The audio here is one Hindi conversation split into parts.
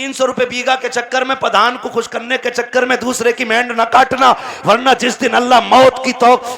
300 रुपए बीघा के चक्कर में, प्रधान को खुश करने के चक्कर में दूसरे की मेंढ ना काटना, वरना जिस दिन अल्लाह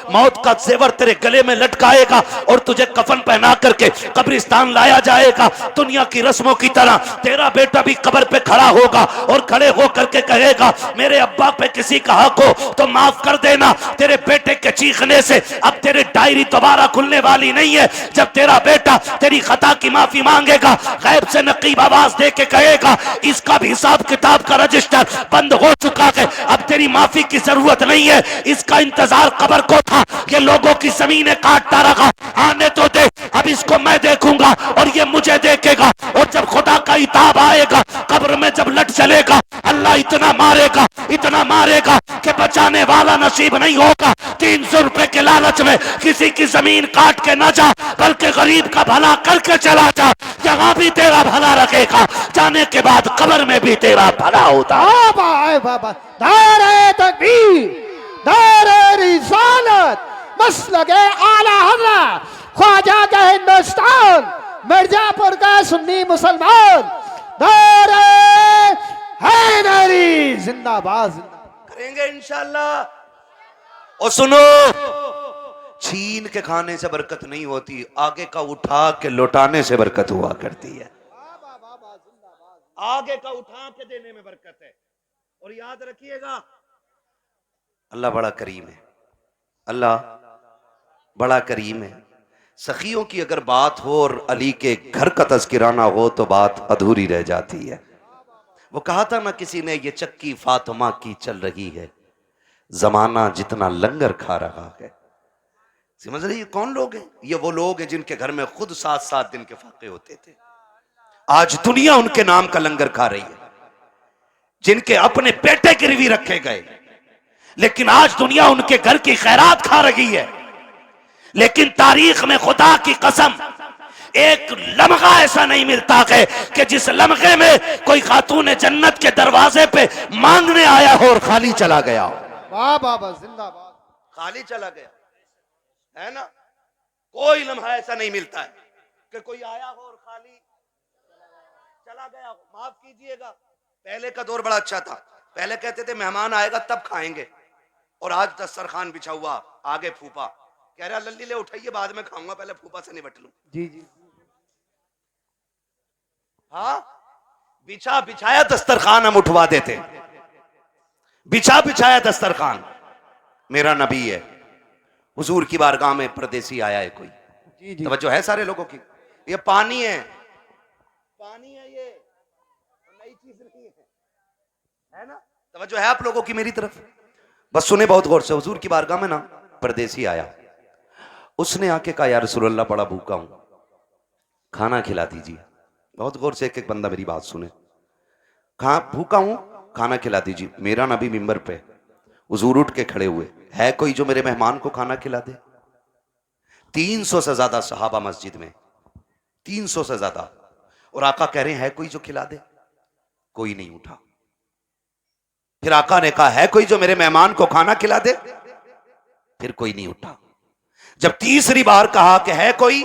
मौत का जेवर तेरे गले में लटकाएगा और तुझे कफन पहना करके कब्रिस्तान लाया जाएगा, दुनिया की रस्मों की तरह तेरा बेटा भी कब्र पे खड़ा होगा और खड़े होकर के कहेगा मेरे अब्बा पे किसी का हक हो तो माफ कर देना। तेरे बेटे के चीखने से अब तेरी डायरी दोबारा खुलने वाली नहीं है। जब तेरा बेटा तेरी खता की माफी मांगेगा, गैब से नकीब आवाज दे के कहेगा इसका भी हिसाब किताब का रजिस्टर बंद हो चुका है, अब तेरी माफी की जरूरत नहीं है। इसका इंतजार कब्र को था, ये लोगों की जमीनें काटता रहा, आने तो दे, अब इसको मैं देखूंगा और ये मुझे देखेगा। और जब खुदा का हिताब आएगा, कब्र में जब लट चलेगा, अल्लाह इतना मारेगा कि बचाने वाला नसीब नहीं होगा। 300 रुपए के लालच में किसी की जमीन काट के न जा, बल्कि गरीब का भला करके चला जा, यहाँ भी तेरा भला रखेगा, जाने के बाद कब्र में भी तेरा भला होता। बाबा नारे तकबीर, नारे रिसालत, मसलके आला हज़रत ख्वाजा का हिंदुस्तान, मिर्जापुर का सुन्नी मुसलमान, नारे हैदरी जिंदाबाद करेंगे इंशाअल्लाह। और सुनो, छीन के खाने से बरकत नहीं होती, आगे का उठा के लौटाने से बरकत हुआ करती है। आगे का उठा के देने में बरकत है। और याद रखिएगा अल्लाह बड़ा करीम है, अल्लाह बड़ा करीम है। सखियों की अगर बात हो और अली के घर का तज़किरा ना हो तो बात अधूरी रह जाती है। वो कहा था ना किसी ने, ये चक्की फातिमा की चल रही है, जमाना जितना लंगर खा रहा है। समझ रही है कौन लोग हैं? ये वो लोग हैं जिनके घर में खुद 7-7 दिन के फाके होते थे। आज दुनिया उनके नाम का लंगर खा रही है, जिनके अपने बेटे गिरवी रखे गए, लेकिन आज दुनिया उनके घर की खैरात खा रही है। लेकिन तारीख में खुदा की कसम एक लम्हा ऐसा नहीं मिलता है कि जिस लम्हे में कोई खातून जन्नत के दरवाजे पे मांगने आया हो और खाली चला गया हो। वाह बाबा जिंदाबाद, खाली चला गया है ना। कोई लम्हा ऐसा नहीं मिलता है कि कोई आया हो और खाली चला गया हो। माफ कीजिएगा, पहले का दौर बड़ा अच्छा था। पहले कहते थे मेहमान आएगा तब खाएंगे, और आज दस्तरखान बिछा हुआ, आगे फूफा कह रहा लल्ली ले उठाइए बाद में खाऊंगा, पहले फूफा से निपट लूं। जी जी हाँ, बिछा बिछाया दस्तरखान हम उठवा देते, बिछा बिछाया दस्तरखान। मेरा नबी है, हुजूर की बारगाह में परदेसी आया है कोई। जी जी तवज्जो है सारे लोगों की? ये पानी है, पानी है, ये नई चीज नहीं है ना। तवज्जो है आप लोगों की मेरी तरफ? बस सुने बहुत गौर से। हुजूर की बारगाह में ना परदेसी आया, उसने आके कहा या रसूल अल्लाह बड़ा भूखा हूं, खाना खिला दीजिए। बहुत गौर से एक बंदा मेरी बात सुने। भूखा हूं, खाना खिला दीजिए। मेरा नबी मिंबर पे, हुजूर उठ के खड़े हुए, है कोई जो मेरे मेहमान को खाना खिला दे? 300 से ज्यादा सहाबा मस्जिद में, 300 से ज्यादा, और आका कह रहे हैं है कोई जो खिला दे? कोई नहीं उठा। फिर आका ने कहा है कोई जो मेरे मेहमान को खाना खिला दे? फिर कोई नहीं उठा। जब तीसरी बार कहा कि है कोई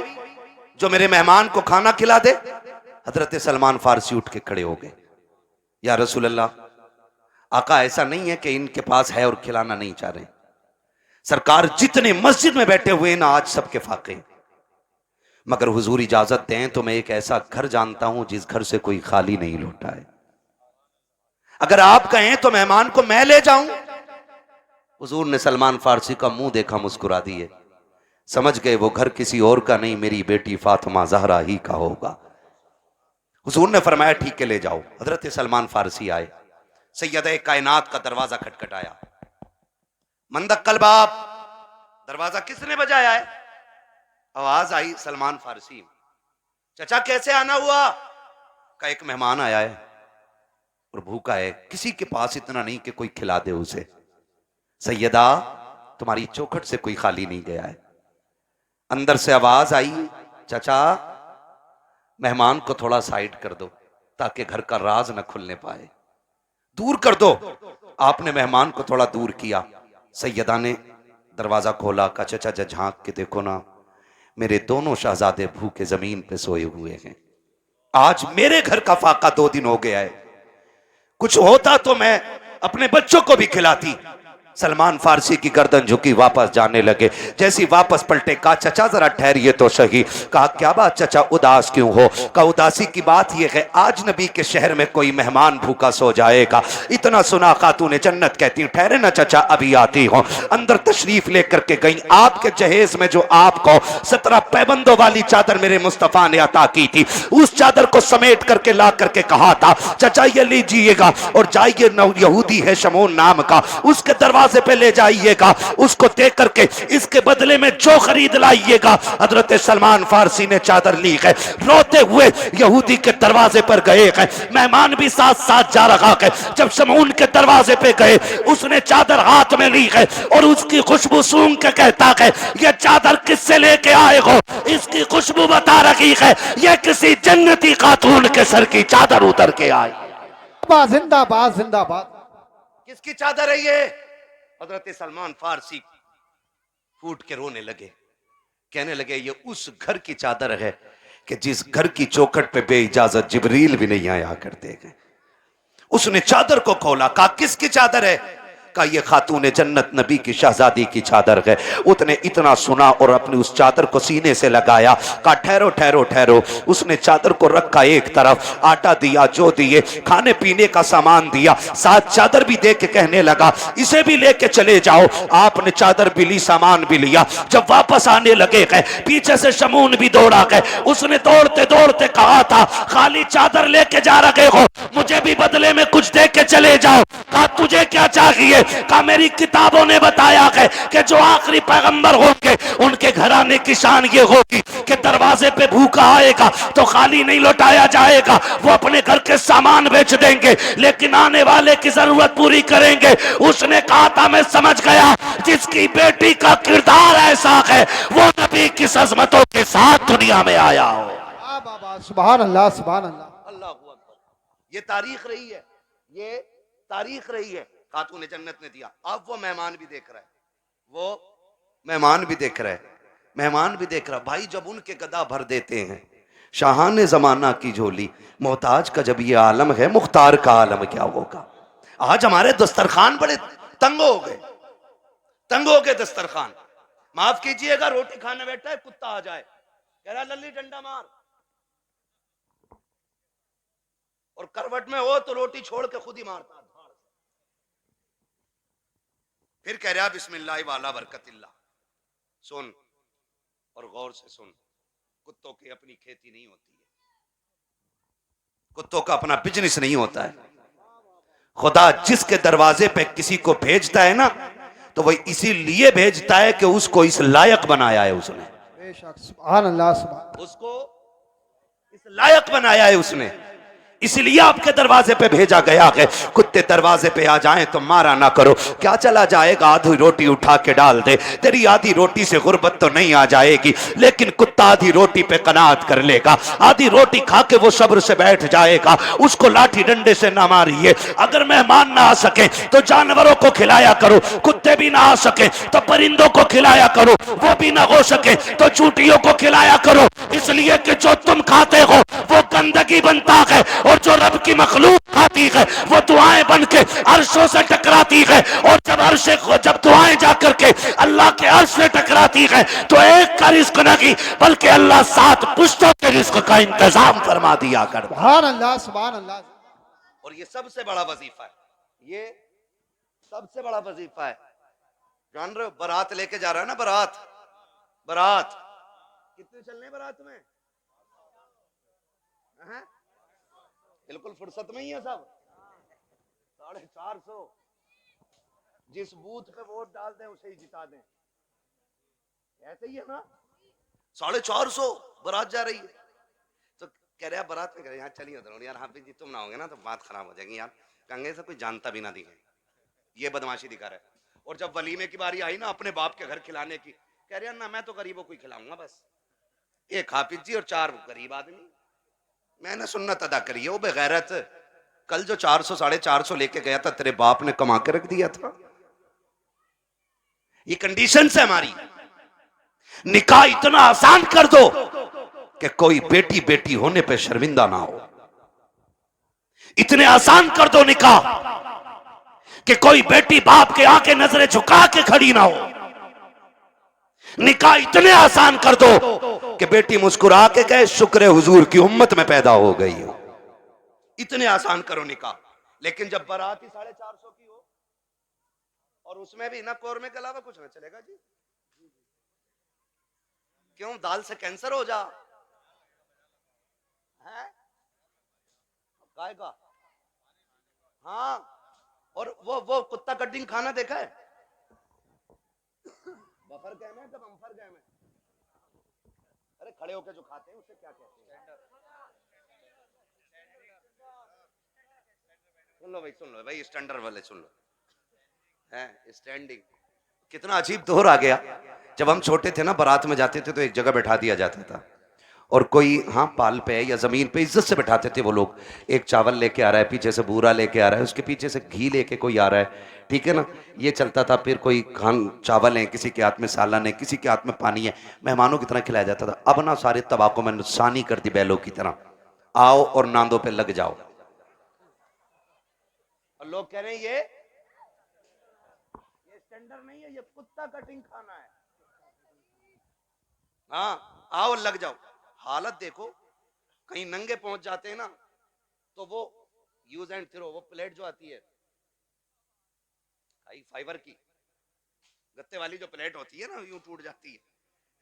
जो मेरे मेहमान को खाना खिला दे, हजरत सलमान फारसी उठ के खड़े हो गए, या रसूल अल्लाह, आका ऐसा नहीं है कि इनके पास है और खिलाना नहीं चाह रहे। सरकार जितने मस्जिद में बैठे हुए ना आज सबके फाके, मगर हुजूर इजाजत दें तो मैं एक ऐसा घर जानता हूं जिस घर से कोई खाली नहीं लौटा है। अगर आप कहें तो मेहमान को मैं ले जाऊं। हुजूर ने सलमान फारसी का मुंह देखा, मुस्कुरा दिए, समझ गए वो घर किसी और का नहीं, मेरी बेटी फातिमा जहरा ही का होगा। हुजूर ने फरमाया ठीक है ले जाओ। हजरत सलमान फारसी आए, सैयद कायनात का दरवाजा खटखटाया। मंदक्कल बाप, दरवाजा किसने बजाया है? आवाज आई सलमान फारसी। चचा कैसे आना हुआ? का एक मेहमान आया है और भूखा है, किसी के पास इतना नहीं कि कोई खिला दे उसे। सैयदा तुम्हारी चौखट से कोई खाली नहीं गया है। अंदर से आवाज आई, चचा मेहमान को थोड़ा साइड कर दो ताकि घर का राज न खुलने पाए, दूर कर दो। आपने मेहमान को थोड़ा दूर किया। सैयदा ने दरवाजा खोला, का चचा जा झांक के देखो ना, मेरे दोनों शहजादे भूखे जमीन पे सोए हुए हैं। आज मेरे घर का फाका 2 दिन हो गया है, कुछ होता तो मैं अपने बच्चों को भी खिलाती। सलमान फारसी की गर्दन झुकी, वापस जाने लगे। जैसी वापस पलटे, कहा चाचा जरा ठहरिए तो सही। कहा क्या बात चाचा, उदास क्यों हो? कहा उदासी की बात यह है, आज नबी के शहर में कोई मेहमान भूखा सो जाएगा। इतना सुना खातून जन्नत कहती हूँ ठहरे ना चाचा अभी आती हूँ। अंदर तशरीफ लेकर के गई। आपके जहेज में जो आपको 17 पैबंदों वाली चादर मेरे मुस्तफा ने अता की थी, उस चादर को समेट करके ला करके कहा था चाचा ये लीजिएगा और जाइए, यहूदी है शमून नाम का, उसके दरवाजे पे ले जाइएगा, उसको दे करके इसके बदले में जो खरीद लाइएगा। हजरत सलमान फारसी ने चादर ली है, रोते हुए यहूदी के दरवाजे पर गए हैं। मेहमान भी साथ साथ जा रहा है। जब शमून के दरवाजे पे गए, उसने चादर हाथ में ली है और उसकी खुशबू सूंघ के कहता है ये चादर किससे लेके आए हो? इसकी खुशबू बता रही है ये किसी जन्नती खातून के सर की चादर उतर के आई। जिंदाबाद जिंदाबाद। किसकी चादर है ये? हजरत सलमान फारसी फूट के रोने लगे, कहने लगे ये उस घर की चादर है कि जिस घर की चौखट पे बेइजाजत जिब्रील भी नहीं आया करते हैं। उसने चादर को खोला, कहा किसकी चादर है? कहा ये खातून जन्नत नबी की शहजादी की चादर है। उसने इतना सुना और अपनी उस चादर को सीने से लगाया। कहा ठहरो ठहरो ठहरो। उसने चादर को रखा एक तरफ, आटा दिया, जो दिए, खाने पीने का सामान दिया, साथ चादर भी दे के कहने लगा इसे भी लेके चले जाओ। आपने चादर भी ली, सामान भी लिया। जब वापस आने लगे गए, पीछे से शमून भी दौड़ा गए। उसने दौड़ते दौड़ते कहा था खाली चादर लेके जा रहे हो, मुझे भी बदले में कुछ दे के चले जाओ। कहा तुझे क्या चाहिए? कहा मेरी किताबों ने बताया है कि जो आखिरी पैगंबर होंगे उनके घराने की शान ये होगी कि दरवाजे पे भूखा आएगा तो खाली नहीं लौटाया जाएगा, वो अपने घर के सामान बेच देंगे लेकिन आने वाले की जरूरत पूरी करेंगे। उसने कहा था मैं समझ गया, जिसकी बेटी का किरदार ऐसा है वो नबी की अज़मतों के साथ दुनिया में आया हो। सुभान अल्लाह सुभान अल्लाह। अल्लाह अकबर। ये तारीख रही है, ये तारीख रही है। खातून जन्नत ने दिया। अब वो मेहमान भी देख रहा है, वो मेहमान भी देख रहा है, मेहमान भी देख रहा है। भाई जब उनके गदा भर देते हैं, शाहान जमाना की झोली, मोहताज का जब ये आलम है, मुख्तार का आलम क्या होगा? आज हमारे दस्तरखान बड़े तंग हो गए, तंग हो गए दस्तरखान। माफ कीजिएगा, रोटी खाने बैठा है, कुत्ता आ जाए, कह रहा लल्ली डंडा मार, और करवट में हो तो रोटी छोड़ के खुद ही मारता। फिर कह रहा बिस्मिल्लाह वाला बरकतिल्लाह। सुन और गौर से सुन, कुत्तों की अपनी खेती नहीं होती है, कुत्तों का अपना बिजनेस नहीं होता है। खुदा जिसके दरवाजे पे किसी को भेजता है ना, तो वह इसीलिए भेजता है कि उसको इस लायक बनाया है उसने। बेशक सुभान अल्लाह सुभान। उसको इस लायक बनाया है उसने, इसलिए आपके दरवाजे पे भेजा गया है। कुत्ते दरवाजे पे आ जाएं तो मारा ना करो। क्या चला जाएगा, आधी रोटी उठा के डाल दे, तेरी आधी रोटी से गुर्बत तो नहीं आ जाएगी, लेकिन कुत्ता आधी रोटी पे कनात कर लेगा। आधी रोटी खा के वो सब्र से बैठ जाएगा। उसको लाठी डंडे से ना मारिए। अगर मेहमान ना आ सके तो जानवरों को खिलाया करो, कुत्ते भी ना आ सके तो परिंदों को खिलाया करो, वो भी ना हो सके तो चूटियों को खिलाया करो, इसलिए कि जो तुम खाते हो वो गंदगी बनता है और जो रब की मखलूक खाती है वो दुआएं बन के अर्शों से टकराती है। और जब दुआएं जाकर के अल्लाह के अर्श से टकराती है तो एक का रिस्क नहीं बल्कि अल्लाह 7 पुश्तों के रिस्क का इंतजाम फरमा दिया कर। सुभान अल्लाह सुभान अल्लाह। और ये सबसे बड़ा वजीफा है, ये सबसे बड़ा वजीफा है। जान रहे हो, बारात लेके जा रहा है ना, बारात, बारात कितने चलने बारात में? बिल्कुल फुर्सत में ही है सब। 450। जिस बूथ पे वोट डाल दें उसे ही जिता दें, ऐसे ही है ना। 450 बारात जा रही है। तो कह रहे हैं बारात में, कह रहे यहाँ चलिए उधर। यार हाफिज जी तुम ना होगे ना तो बात खराब हो जाएगी यार, कंगे से कोई जानता भी ना दिखे, ये बदमाशी दिखा रहा है। और जब वलीमे की बारी आई ना अपने बाप के घर खिलाने की, कह रहे हैं ना मैं तो गरीबों को ही खिलाऊंगा, बस एक हाफिज जी और 4 गरीब आदमी। मैंने सुन्नत अदा करी है। वो बेगैरत, कल जो 400 450 लेके गया था तेरे बाप ने कमा के रख दिया था। ये कंडीशन है हमारी। निकाह इतना आसान कर दो कि कोई बेटी बेटी होने पे शर्मिंदा ना हो। इतने आसान कर दो निकाह कि कोई बेटी बाप के आके नजरें झुका के खड़ी ना हो। निकाह इतने आसान कर दो कि बेटी मुस्कुरा के कहे शुक्र है हुजूर की उम्मत में पैदा हो गई हो। इतने आसान करो निकाह। लेकिन जब बारात ही 450 की हो और उसमें भी ना कौरमे के अलावा कुछ ना चलेगा जी। क्यों? दाल से कैंसर हो जा है गाय का। हाँ, और वो कुत्ता कटिंग खाना देखा है? बफर गैम है, बम्फर गैम है। अरे खड़े होकर जो खाते हैं उसे क्या कहते हैं? सुन लो भाई स्टैंडर्ड वाले सुन लो। है स्टैंडिंग। कितना अजीब दौर आ गया। जब हम छोटे थे ना, बारात में जाते थे तो एक जगह बैठा दिया जाता था और कोई हाँ पाल पे या जमीन पे इज्जत से बैठाते थे वो लोग। एक चावल लेके आ रहा है, पीछे से बूरा लेके आ रहा है, उसके पीछे से घी लेके कोई आ रहा है, ठीक है ना, ये चलता था। फिर कोई खान चावल है, किसी के हाथ में सालन है, किसी के हाथ में पानी है, मेहमानों की तरह खिलाया जाता था। अब ना सारे तबाकों में नुकसानी कर दी बैलों की तरह, आओ और नांदों पे लग जाओ। और लोग कह रहे हैं ये स्टैंडर्ड नहीं है, ये कुत्ता कटिंग खाना है। हाँ आओ लग जाओ। हालत देखो, कहीं नंगे पहुंच जाते हैं ना तो वो यूज एंड थ्रो, वो प्लेट जो आती है फाइबर की, गत्ते वाली जो प्लेट होती है ना, यूं टूट जाती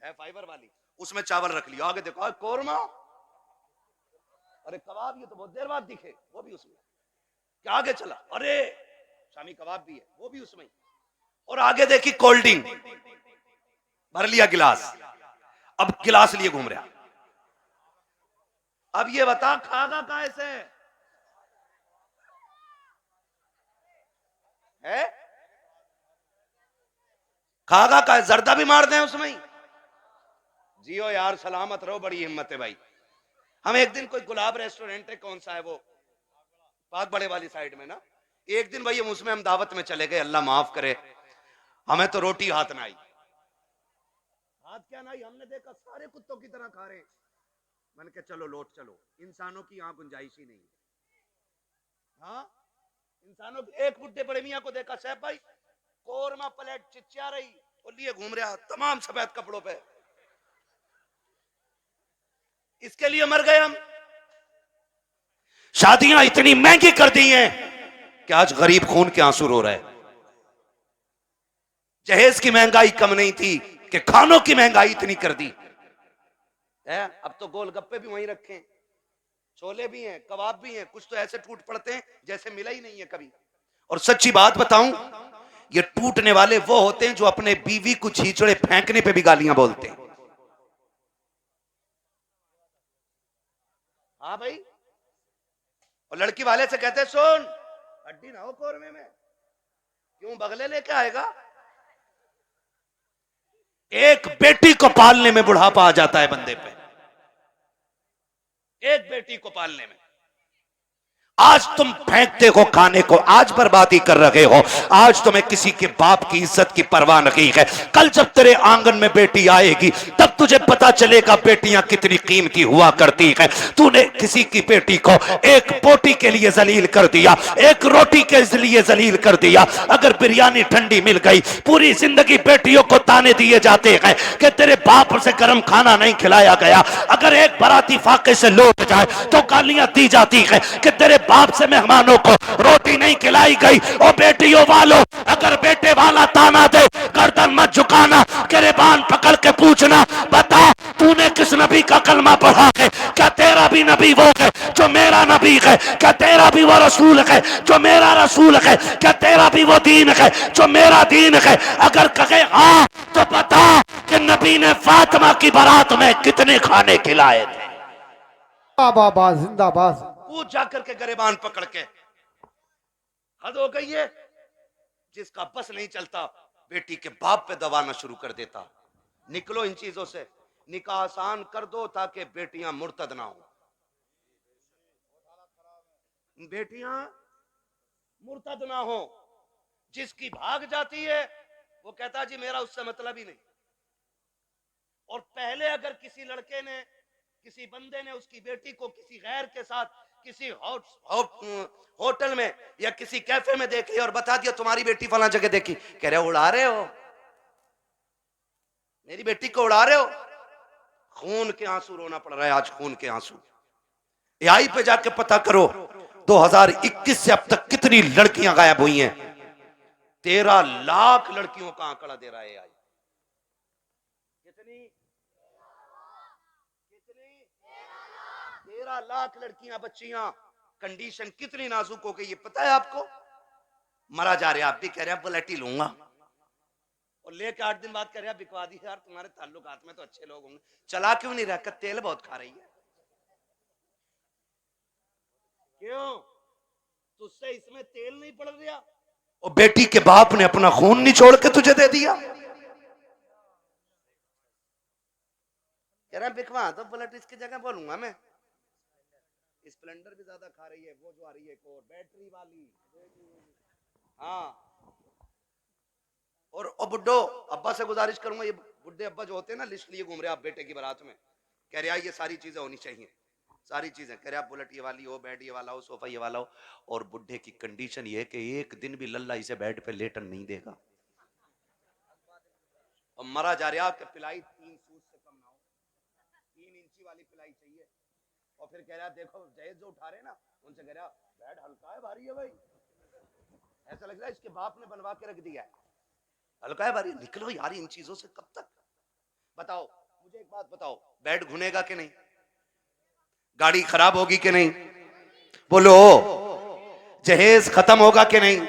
है फाइबर वाली, उसमें चावल रख लिया, आगे देखो कोरमा, अरे कबाब, ये तो बहुत देर बाद दिखे, वो भी उसमें। क्या आगे चला, अरे शामी कबाब भी है, वो भी उसमें। और आगे देखी कोल्ड ड्रिंक, भर लिया गिलास, अब गिलास लिए घूम रहा। अब ये बता खागा कैसे है? खागा का जर्दा भी मार दें उसमें ही। जियो यार, सलामत रहो, बड़ी हिम्मत है भाई। हम एक दिन कोई गुलाब रेस्टोरेंट है, कौन सा है वो, पाक बड़े वाली साइड में ना, एक दिन भाई हम उसमें हम दावत में चले गए, अल्लाह माफ करे, हमें तो रोटी हाथ में आई। हाथ क्या ना आई, हमने देखा सारे कुत्तों की तरह खा रहे हैं। मैंने कहा चलो लौट चलो, इंसानों की यहाँ गुंजाइश ही नहीं है। हाँ इंसानों की। एक बुढ़े बड़े मियाँ को देखा, साहब भाई कोरमा प्लेट चिच्चा रही और लिए घूम रहा तमाम सफेद कपड़ों पे। इसके लिए मर गए हम। शादियां इतनी महंगी कर दी हैं कि आज गरीब खून के आंसू रो रहा है। जहेज की महंगाई कम नहीं थी कि खानों की महंगाई इतनी कर दी है। अब तो गोलगप्पे भी वहीं रखे, छोले भी हैं, कबाब भी हैं, कुछ तो ऐसे टूट पड़ते हैं जैसे मिला ही नहीं है कभी। और सच्ची बात बताऊं, ये टूटने वाले वो होते हैं जो अपने बीवी को छींचड़े फेंकने पे भी गालियां बोलते हैं। हाँ भाई, और लड़की वाले से कहते सुन हड्डी ना हो कोरमे में, क्यों बगले लेके आएगा। एक बेटी को पालने में बुढ़ापा आ जाता है बंदे पे, एक बेटी को पालने में। आज तुम फेंकते हो खाने को, आज बर्बादी कर रहे हो, आज तुम्हें किसी के बाप की इज्जत की परवाह नहीं है। कल जब तेरे आंगन में बेटी आएगी तब तुझे पता चलेगा बेटियां कितनी कीमती हुआ करती हैं। तूने किसी की बेटी को एक बोटी के लिए जलील कर दिया, एक रोटी के लिए जलील कर दिया। अगर बिरयानी ठंडी मिल गई, पूरी जिंदगी बेटियों को ताने दिए जाते हैं कि तेरे बाप से गर्म खाना नहीं खिलाया गया। अगर एक बाराती फाके से लौट जाए तो गालियां दी जाती है कि तेरे बाप से मेहमानों को रोटी नहीं खिलाई गई। और बेटियों वालों, अगर बेटे वाला ताना दे गर्दन मत झुकाना, गिरबान पकड़ के पूछना, बता तूने किस नबी का कलमा पढ़ा है? क्या तेरा भी नबी वो है जो मेरा नबी है? क्या तेरा भी वो रसूल है जो मेरा रसूल है? क्या तेरा भी वो दीन है जो मेरा दीन है? अगर कहे हाँ तो बता कि नबी ने फातिमा की बारात में कितने खाने खिलाए थे। जिंदाबाद जिंदाबाद। पूछ जाकर के गिरबान पकड़ के। हद हो गई है। जिसका बस नहीं चलता बेटी के बाप पे दबाना शुरू कर देता। निकलो इन चीजों से, निकाह आसान कर दो ताकि बेटियां मुर्तद ना हो। बेटियां मुर्तद ना हो। जिसकी भाग जाती है वो कहता जी मेरा उससे मतलब ही नहीं। और पहले अगर किसी लड़के ने, किसी बंदे ने उसकी बेटी को किसी गैर के साथ किसी होटल में या किसी कैफे में देख लिया और बता दिया तुम्हारी बेटी फला जगह देखी, कह रहे हो उड़ा रहे हो, मेरी बेटी को उड़ा रहे हो। खून के आंसू रोना पड़ रहा है आज, खून के आंसू। एआई पे जाके पता करो 2021 से अब तक कितनी लड़कियां गायब हुई हैं। 13 लाख लड़कियों का आंकड़ा दे रहा है एआई। कितनी कितनी 13 लाख लड़कियां, बच्चियां। कंडीशन कितनी नाजुक हो गई ये पता है आपको। मरा जा रहे, आप भी कह रहे हैं बुलेट ही लूंगा, और लेके 8 दिन बाद कह रहे हैं बिकवा दी यार, तुम्हारे ताल्लुकात में तो अच्छे लोग होंगे। चला क्यों नहीं रहा, तेल बहुत खा रही है। क्यों, तुझसे इसमें तेल नहीं पड़ रहा। और बेटी के बाप ने अपना खून निचोड़ के तुझे दे दिया। कह रहा बिकवा तो बुलेट इसकी जगह बोलूंगा मैं। स्प्लेंडर भी ज्यादा खा रही है, वो जो आ रही है एक और बैटरी वाली। हाँ, और बुड्ढो अब्बा से गुजारिश करूंगा, ये बुड्ढे अब्बा जो होते हैं ना, लिस्ट लिए घूम रहे आप बेटे की बारात में, कह रहे ये सारी चीजें होनी चाहिए, सारी चीजें। कह रहे आप बुलेट ये वाली हो, बेड ये वाला हो, सोफा ये वाला हो। और बुड्ढे की कंडीशन ये है कि एक दिन भी लल्ला इसे बेड पे लेटन नहीं देगा। और मरा जा रहा आपके पिलाई 3 फुट से कम ना हो, 3 इंची वाली पिलाई चाहिए। और फिर कह रहा देखो जहेज जो उठा रहे ना, उनसे कह रहा बेड हल्का है भारी है भाई, ऐसा लग रहा है इसके बाप ने बनवा के रख दिया है, हल्का है भारी। निकलो यार इन चीजों से कब तक। बताओ मुझे एक बात बताओ, बेड घुनेगा कि नहीं, गाड़ी खराब होगी कि नहीं, बोलो, जहेज खत्म होगा कि नहीं।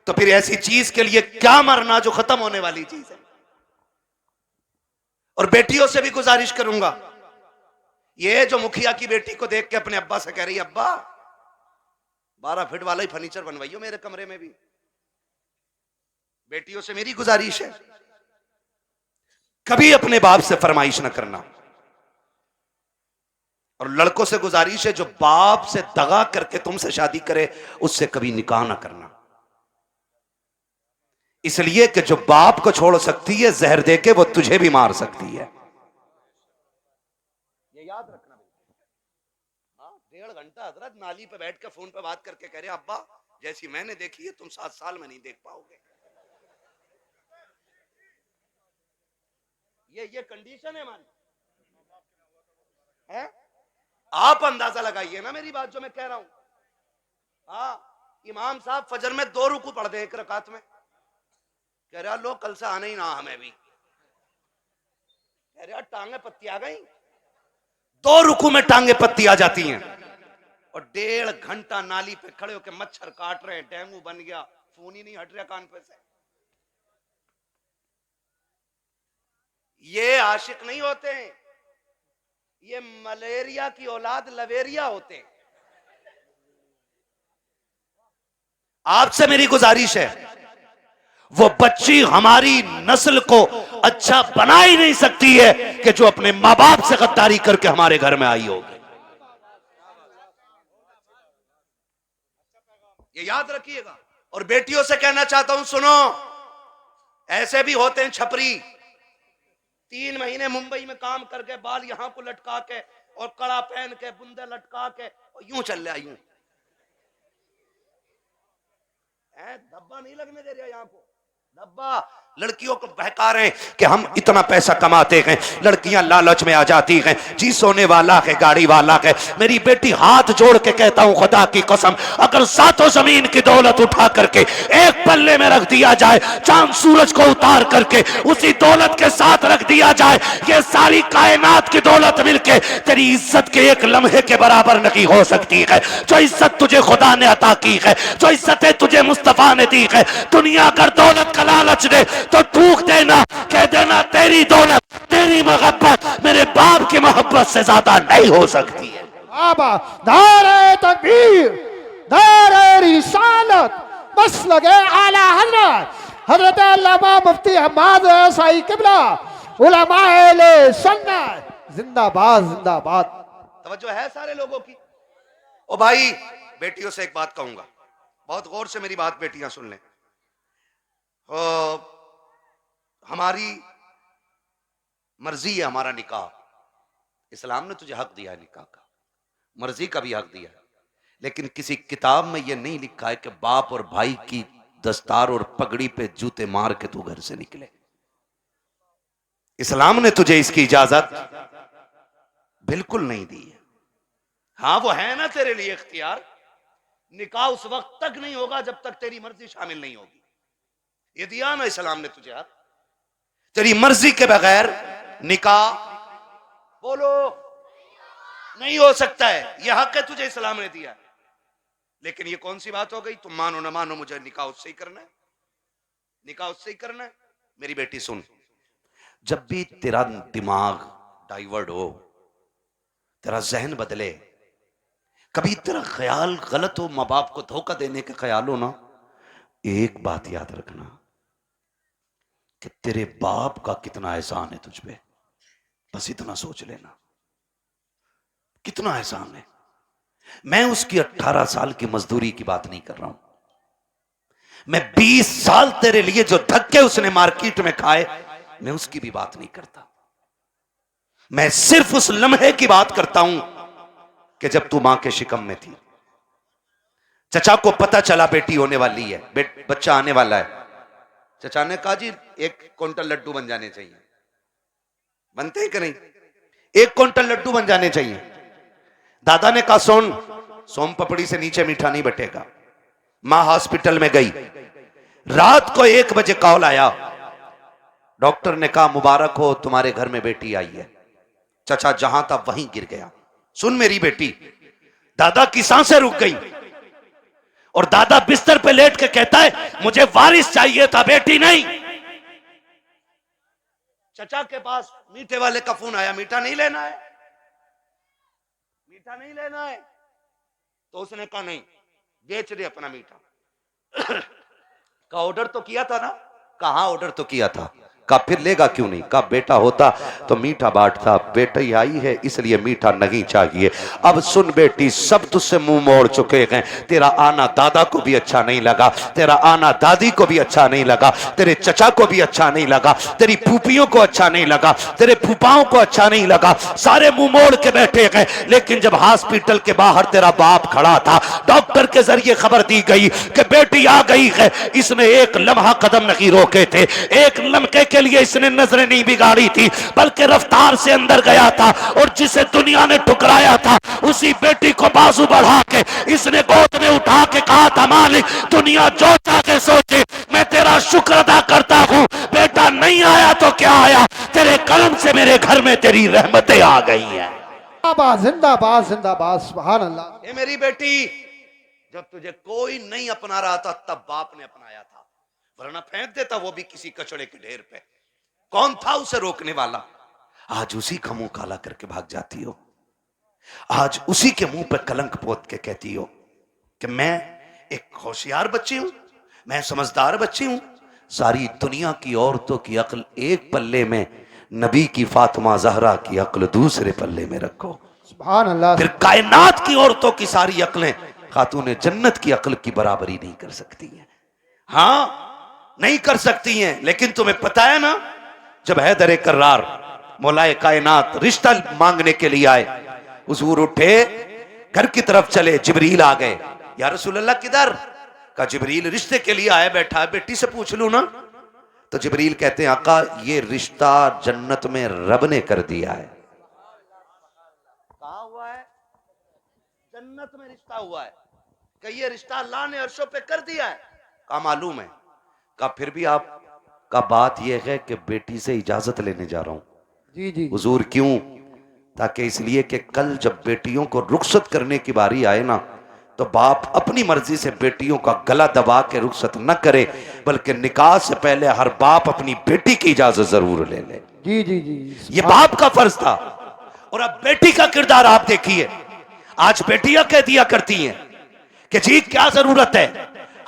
तो फिर ऐसी चीज के लिए क्या मरना जो खत्म होने वाली चीज है। और बेटियों से भी गुजारिश करूंगा, ये जो मुखिया की बेटी को देख के अपने अब्बा से कह रही अब्बा 12 फीट वाला ही फर्नीचर बनवाइयो मेरे कमरे में भी। बेटियों से मेरी गुजारिश है, कभी अपने बाप से फरमाइश ना करना। और लड़कों से गुजारिश है जो बाप से दगा करके तुमसे शादी करे उससे कभी निकाह ना करना। इसलिए कि जो बाप को छोड़ सकती है जहर देके वो तुझे भी मार सकती है, ये याद रखना। हाँ, 1.5 घंटा हजरत नाली पे बैठ के फोन पे बात करके कह रहे अब्बा जैसी मैंने देखी है तुम 7 साल में नहीं देख पाओगे। ये कंडीशन है हमारी है। आप अंदाजा लगाइए ना मेरी बात जो मैं कह रहा हूं। हाँ, इमाम साहब फजर में 2 रुकू पढ़ दे 1 रकात में, कह रहा लो कल से आना ही ना हमें भी, कह रहा टांगे पत्ती आ गई, 2 रुकू में टांगे पत्ती आ जाती हैं। और 1.5 घंटा नाली पे खड़े होकर मच्छर काट रहे हैं, डेंगू बन गया, फोन ही नहीं हट रहा कान पे से। ये आशिक नहीं होते हैं, ये मलेरिया की औलाद लवेरिया होते हैं। आपसे मेरी गुजारिश है, वो बच्ची हमारी नस्ल को अच्छा बना ही नहीं सकती है कि जो अपने मां बाप से गद्दारी करके हमारे घर में आई होगी। ये याद रखिएगा। और बेटियों से कहना चाहता हूं सुनो, ऐसे भी होते हैं छपरी, 3 महीने मुंबई में काम करके बाल यहां को लटका के और कड़ा पहन के बुंदे लटका के और यूं चल रहा, यूं धब्बा नहीं लगने दे रहा, यहां को धब्बा। लड़कियों को बहका रहे हैं कि हम इतना पैसा कमाते हैं, लड़कियां लालच में आ जाती हैं, जी सोने वाला है गाड़ी वाला है। मेरी बेटी हाथ जोड़ के कहता हूं खुदा की कसम, अगर 7 जमीन की दौलत उठा करके एक पल्ले में रख दिया जाए, चांद सूरज को उतार करके उसी दौलत के साथ रख दिया जाए, ये सारी कायनात की दौलत मिलके तेरी इज्जत के एक लम्हे के बराबर नहीं हो सकती है। जो इज्जत तुझे खुदा ने अता की है, जो इज्जतें तुझे मुस्तफा ने दी है, दुनिया अगर दौलत का लालच दे तो थूक देना, कह देना तेरी दौलत तेरी मोहब्बत मेरे बाप की मोहब्बत से ज्यादा नहीं हो सकती है। बाबा नारे तकबीर, नारे रिसालत, बस लगे आला हजरत हजरत अल्लामा मुफ्ती हम्माद साई किबला उलमाए सुन्नत जिंदाबाद जिंदाबाद। तवज्जो है सारे लोगों की। ओ भाई बेटियों से एक बात कहूंगा, बहुत गौर से मेरी बात बेटियां सुन लें। हमारी मर्जी है हमारा निकाह, इस्लाम ने तुझे हक दिया है निकाह का, मर्जी का भी हक दिया, लेकिन किसी किताब में यह नहीं लिखा है कि बाप और भाई की दस्तार और पगड़ी पे जूते मार के तू घर से निकले। इस्लाम ने तुझे इसकी इजाजत बिल्कुल नहीं दी है। हाँ वो है ना तेरे लिए इख्तियार, निकाह उस वक्त तक नहीं होगा जब तक तेरी मर्जी शामिल नहीं होगी। ये दिया ना इस्लाम ने तुझे यार, तेरी मर्जी के बगैर निकाह बोलो नहीं हो सकता है। यह हक है तुझे इस्लाम ने दिया है। लेकिन ये कौन सी बात हो गई, तुम मानो ना मानो मुझे निकाह उससे ही करना है, निकाह उससे ही करना है। मेरी बेटी सुन, जब भी तेरा दिमाग डाइवर्ट हो, तेरा जहन बदले, कभी तेरा ख्याल गलत हो, माँ बाप को धोखा देने के ख्याल हो ना, एक बात याद रखना कि तेरे बाप का कितना एहसान है तुझ पे। बस इतना सोच लेना, कितना एहसान है। मैं उसकी 18 साल की मजदूरी की बात नहीं कर रहा हूं, मैं 20 साल तेरे लिए जो धक्के उसने मार्केट में खाए, मैं उसकी भी बात नहीं करता। मैं सिर्फ उस लम्हे की बात करता हूं कि जब तू मां के शिकम में थी, चचा को पता चला बेटी होने वाली है, बच्चा आने वाला है। चचा ने कहा जी 1 क्विंटल लड्डू बन जाने चाहिए। बनते हैं कि नहीं? 1 क्विंटल लड्डू बन जाने चाहिए। दादा ने कहा सोन सोम पपड़ी से नीचे मीठा नहीं बटेगा। मां हॉस्पिटल में गई, रात को 1 बजे कॉल आया, डॉक्टर ने कहा मुबारक हो तुम्हारे घर में बेटी आई है। चचा जहां था वहीं गिर गया। सुन मेरी बेटी, दादा की सांसें रुक गई और दादा बिस्तर पे लेट के कहता है मुझे वारिस चाहिए था, बेटी नहीं। चचा के पास मीठे वाले का फोन आया, मीठा नहीं लेना है, मीठा नहीं लेना है। तो उसने कहा नहीं, बेच दे अपना मीठा। का ऑर्डर तो किया था ना? कहां ऑर्डर तो किया था। का फिर लेगा क्यों नहीं? का बेटा होता तो मीठा बांटता, बेटी आई है इसलिए मीठा नहीं चाहिए। अब सुन बेटी, सब तुझसे मुंह मोड़ चुके हैं। तेरा आना दादा को भी अच्छा नहीं लगा, तेरा आना दादी को भी अच्छा नहीं लगा, तेरे चचा को भी अच्छा नहीं लगा, तेरी फूफियों को अच्छा नहीं लगा, तेरे फूफाओं को अच्छा नहीं लगा, सारे मुंह मोड़ के बैठे गए। लेकिन जब हॉस्पिटल के बाहर तेरा बाप खड़ा था, डॉक्टर के जरिए खबर दी गई कि बेटी आ गई है, इसने एक लम्हा कदम नहीं रोके थे, एक लम्हे के लिए इसने नजरें नहीं बिगाड़ी थी, बल्कि रफ्तार से अंदर गया था और जिसे दुनिया ने ठुकराया था उसी बेटी को बाजू बढ़ा के इसने गोद में उठा के कहा था मालिक दुनिया जो चाहे सोचे, मैं तेरा शुक्र अदा करता हूं। बेटा नहीं आया तो क्या आया, तेरे कलम से मेरे घर में तेरी रहमतें आ गई हैं। जिंदाबाद जिंदाबाद जिंदाबाद, सुभान अल्लाह। ये मेरी बेटी, जब तुझे कोई नहीं अपना रहा था तब बाप ने अपनाया था, वरना फेंक देता वो भी किसी कचड़े के ढेर पे। कौन था उसे रोकने वाला? आज उसी का मुंह काला करके भाग जाती हो, आज उसी के मुंह पे कलंक पोत के कहती हो कि मैं एक होशियार बच्ची हूं, मैं समझदार बच्ची हूं। सारी दुनिया की औरतों की अक्ल एक पल्ले में, नबी की फातिमा जहरा की अक्ल दूसरे पल्ले में रखो। सुभान अल्लाह। फिर कायनात की औरतों की सारी अक्लें खातून जन्नत की अक्ल की बराबरी नहीं कर सकती हैं। हाँ नहीं कर सकती हैं। लेकिन तुम्हें पता है ना, जब हैदर कर्रार मौलाए कायनात रिश्ता मांगने के लिए आए, हुजूर उठे घर की तरफ चले, जिब्रील आ गए। या रसूल अल्लाह किधर? का जिब्रील रिश्ते के लिए आया बैठा है, बेटी से पूछ लूं ना? तो जिब्रील कहते हैं आका ये रिश्ता जन्नत में रब ने कर दिया है। कहा हुआ है? जन्नत में रिश्ता हुआ है। कि ये रिश्ता अल्लाह ने अर्शों पे कर दिया है। का मालूम है? का फिर भी आप का बात यह है कि बेटी से इजाजत लेने जा रहा हूं। जी जी हुजूर क्यों? ताकि इसलिए कि कल जब बेटियों को रुखसत करने की बारी आए ना, तो बाप अपनी मर्जी से बेटियों का गला दबा के रुखसत न करे, बल्कि निकाह से पहले हर बाप अपनी बेटी की इजाजत जरूर ले ले। जी जी जी, ये बाप का फर्ज था। और अब बेटी का किरदार आप देखिए। आज बेटियां कह दिया करती हैं कि जी क्या जरूरत है,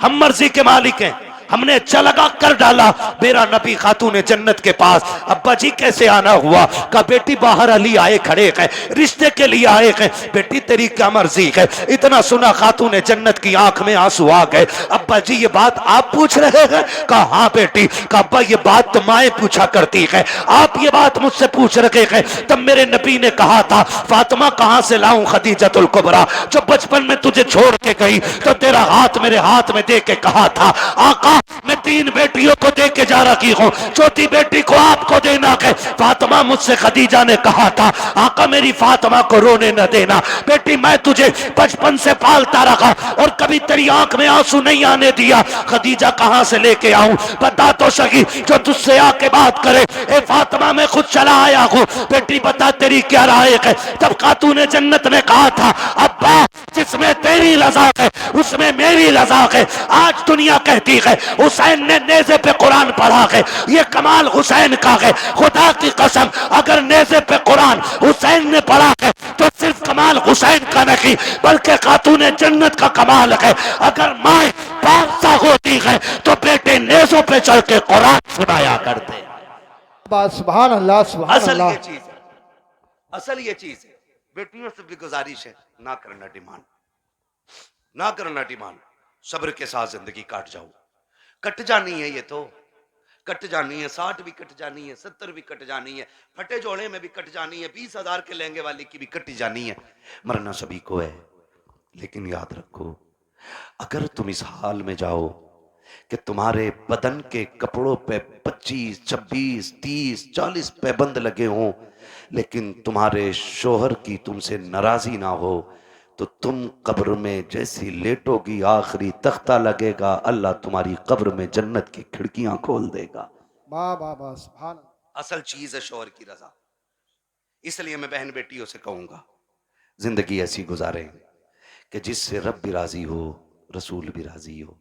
हम मर्जी के मालिक हैं, हमने चलगा कर डाला मेरा नबी खातून जन्नत के पास। अब्बा जी कैसे आना हुआ? का बेटी बाहर अली आए खड़े हैं, रिश्ते के लिए आए हैं। बेटी तेरी क्या मर्जी है? इतना सुना खातून जन्नत की आंख में आंसू आ गए। अब्बा जी ये बात आप पूछ रहे हैं? कहा हाँ बेटी। कहा अब्बा ये बात तो माए पूछा करती है, आप ये बात मुझसे पूछ रहे हैं। तब मेरे नबी ने कहा था फातिमा कहां से लाऊं खदीजतुल कुबरा, जो बचपन में तुझे छोड़ के गई तो तेरा हाथ मेरे हाथ में दे के कहा था आका मैं 3 बेटियों को दे के जा रही हूं, चौथी बेटी को आपको देना है। फातिमा मुझसे खदीजा ने कहा था आका मेरी फातिमा को रोने न देना। बेटी मैं तुझे बचपन से पालता रहा और कभी तेरी आंख में आंसू नहीं आने दिया। खदीजा कहां से लेके आऊं? बता तो सही, जो तुझसे आके बात करे। ए फातिमा मैं खुद चला आया हूं, बेटी बता तेरी क्या राय है? तब खातून जन्नत ने कहा था अब्बा जिसमें तेरी रजा है उसमें मेरी रजा है। आज दुनिया कहती है हुसैन ने नेज़े पे कुरान पढ़ा है, ये कमाल हुसैन का है। खुदा की कसम अगर नेज़े पे कुरान हुसैन ने पढ़ा है तो सिर्फ कमाल हुसैन का नहीं बल्कि खातून जन्नत का कमाल है। अगर माए पासा होती है तो बेटे नेज़ों पे चढ़ के कुरान सुनाया करते। सुभान अल्लाह सुभान असल अल्लाह। ये चीज है, असल ये चीज है। बेटियों से भी गुजारिश है ना करना डिमांड, ना करना डिमांड। सब्र के साथ जिंदगी काट जाओ। कट जानी है ये तो, कट जानी है। 60 भी कट जानी है, 70 भी कट जानी है, फटे जोड़े में भी कट जानी है, 20,000 के लहंगे वाली की भी कट जानी है। मरना सभी को है, लेकिन याद रखो अगर तुम इस हाल में जाओ कि तुम्हारे बदन के कपड़ों पे 25, 26, 30, 40 पैबंद लगे हों, लेकिन तुम्हारे शोहर की तुमसे नाराजी ना हो, तो तुम कब्र में जैसी लेटोगी आखिरी तख्ता लगेगा, अल्लाह तुम्हारी कब्र में जन्नत की खिड़कियां खोल देगा। वाह वाह वाह सुभान अल्लाह। असल चीज है शोहर की रजा। इसलिए मैं बहन बेटियों से कहूंगा जिंदगी ऐसी गुजारें कि जिससे रब भी राजी हो, रसूल भी राजी हो।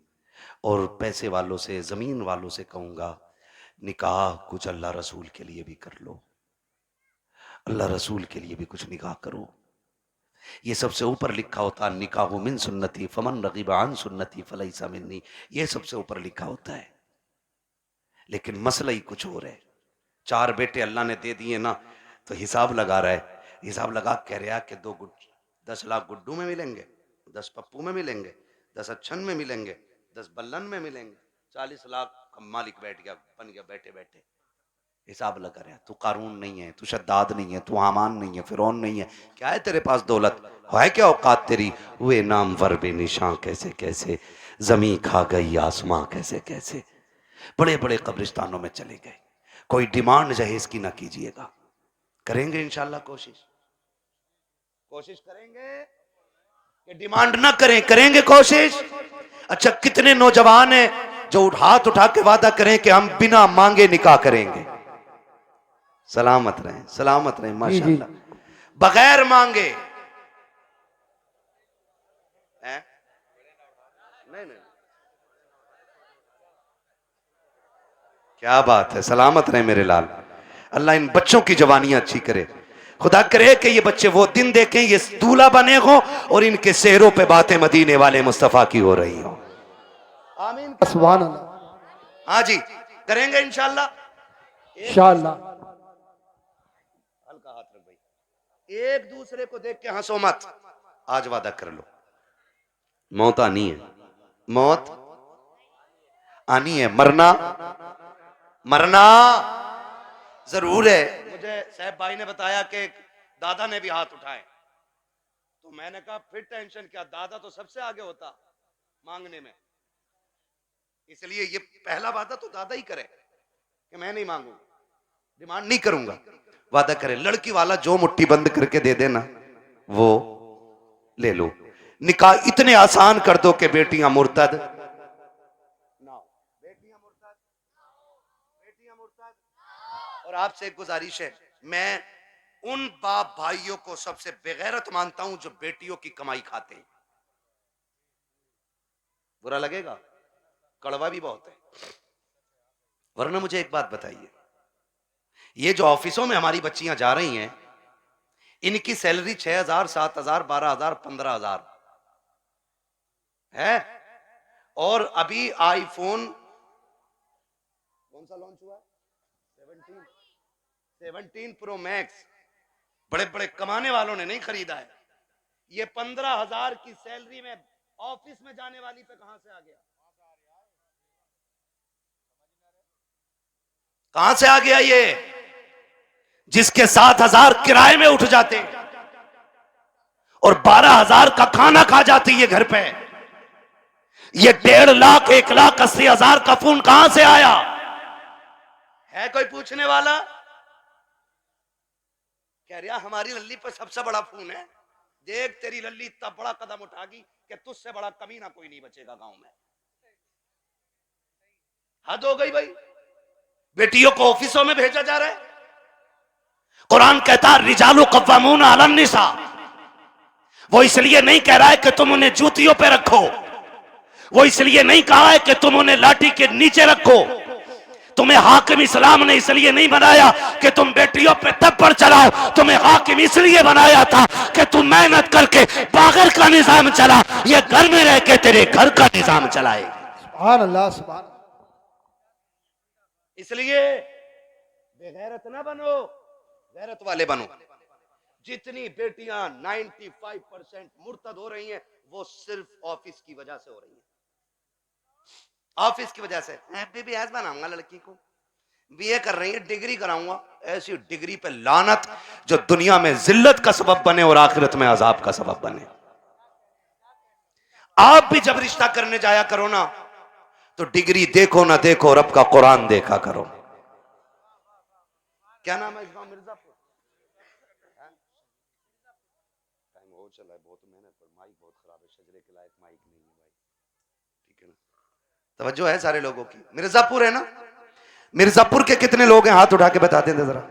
और पैसे वालों से, जमीन वालों से कहूंगा निकाह कुछ अल्लाह रसूल के लिए भी कर लो, अल्लाह रसूल के लिए भी कुछ निकाह करो। ये सबसे ऊपर लिखा होता निकाह मिन सुन्नती फमन रगीबा अन सुन्नती फलैसा मिन्नी, ये सबसे ऊपर लिखा होता है। लेकिन मसला ही कुछ और है। 4 बेटे अल्लाह ने दे दिए ना, तो हिसाब लगा रहा है, हिसाब लगा कह रहा कि 10 लाख गुड्डू में मिलेंगे, 10 पप्पू में मिलेंगे, 10 अच्छन में मिलेंगे, 10 बल्लन में मिलेंगे, 40 लाख का मालिक बैठ गया, बन गया बैठे बैठे। हिसाब लगा रहा है। तू कारून नहीं है, तू शद्दाद नहीं है, तू हामान नहीं है, फिरौन नहीं है। क्या है तेरे पास दौलत है? क्या औकात तेरी? हुए नाम वर बेनिशां कैसे कैसे, जमी खा गई आसमां कैसे कैसे। बड़े बड़े कब्रिस्तानों में चले गए। कोई डिमांड जहेज की ना कीजिएगा। करेंगे इंशाल्लाह कोशिश, कोशिश करेंगे कि डिमांड ना करें, करेंगे कोशिश। अच्छा कितने नौजवान हैं जो हाथ उठा के वादा करें कि हम बिना मांगे निकाह करेंगे। सलामत रहें, सलामत रहें जी जी माशाल्लाह, बगैर मांगे हैं? नहीं नहीं, क्या बात है, सलामत रहे मेरे लाल। अल्लाह इन बच्चों की जवानियां अच्छी करे। खुदा करे कि ये बच्चे वो दिन देखें ये दूल्हा बने हो और इनके सेहरों पे बातें मदीने वाले मुस्तफा की हो रही हो। आमीन। सुभान अल्लाह। हाँ जी करेंगे इंशाल्लाह। इंशाअल्लाह। हल्का हाथ रख भाई, एक दूसरे को देख के हंसो मत। आज वादा कर लो मौत आनी है, मौत आनी है, मरना मरना जरूर है। मुझे साहब भाई ने बताया कि दादा ने भी हाथ उठाए, तो मैंने कहा फिर टेंशन क्या, दादा तो सबसे आगे होता मांगने में। इसलिए ये पहला वादा तो दादा ही करे कि मैं नहीं मांगूंगा, डिमांड नहीं करूंगा। वादा करे लड़की वाला जो मुट्ठी बंद करके दे देना वो ले लो। निकाह इतने आसान कर दो कि बेटियां मुर्तद ना हो, बेटियां मुर्तद, बेटियां मुर्तद। और आपसे एक गुजारिश है, मैं उन बाप भाइयों को सबसे बेगैरत मानता हूं जो बेटियों की कमाई खाते हैं। बुरा लगेगा, कड़वा भी बहुत है। वरना मुझे एक बात बताइए, ये जो ऑफिसों में हमारी बच्चियां जा रही हैं इनकी सैलरी 6,000, 7,000, 12,000, 15,000 है, और अभी आईफोन कौन सा लॉन्च हुआ? 17 प्रो मैक्स बड़े बड़े कमाने वालों ने नहीं खरीदा है। ये 15,000 की सैलरी में ऑफिस में जाने वाली पे कहां से आ गया? कहां से आ गया ये? जिसके 7,000 किराए में उठ जाते और 12,000 का खाना खा जाती है घर पे, ये 1.5 लाख 1,80,000 का फोन कहां से आया? है कोई पूछने वाला? कह रहा हमारी लल्ली पर सबसे बड़ा फोन है। देख तेरी लल्ली इतना बड़ा कदम उठागी कि तुझसे बड़ा कमीना कोई नहीं बचेगा गांव में। हद हो गई भाई। बेटियों को ऑफिसों में भेजा जा रहा है। कुरान कहता है रिजालु कव्वामून अलन निसा। वो इसलिए नहीं कह रहा है कि तुम उन्हें जूतियों पे रखो, वो इसलिए नहीं कहा है कि तुम उन्हें लाठी के नीचे रखो। तुम्हें हाकिम इस्लाम ने इसलिए नहीं बनाया कि तुम बेटियों पे तब्बर चलाओ, तुम्हें हाकिम इसलिए बनाया था कि तुम मेहनत करके बागर का निजाम चला, ये घर में रह के तेरे घर का निजाम चलाए। सुभान अल्लाह, सुभान। इसलिए बेगैरत ना बनो, गैरत वाले बनो। जितनी बेटियां 95% मुर्तद हो रही हैं वो सिर्फ ऑफिस की वजह से हो रही हैं। ऑफिस की वजह से बीबी ऐस बनाऊंगा, लड़की को बीए कर रही है, डिग्री कराऊंगा। ऐसी डिग्री पे लानत जो दुनिया में जिल्लत का सबब बने और आखिरत में अजाब का सबब बने। आप भी जब रिश्ता करने जाया करो ना तो डिग्री देखो ना देखो, रब का कुरान देखा करो। क्या नाम है इस गांव? मिर्जापुर। टाइम हो चला है बहुत, मेहनत पर माइक बहुत खराब है, शजरे के लायक माइक नहीं है भाई। ठीक है ना? तवज्जो है सारे लोगों की। मिर्जापुर है ना? मिर्जापुर के कितने लोग हैं? हाथ उठा के बता दें जरा।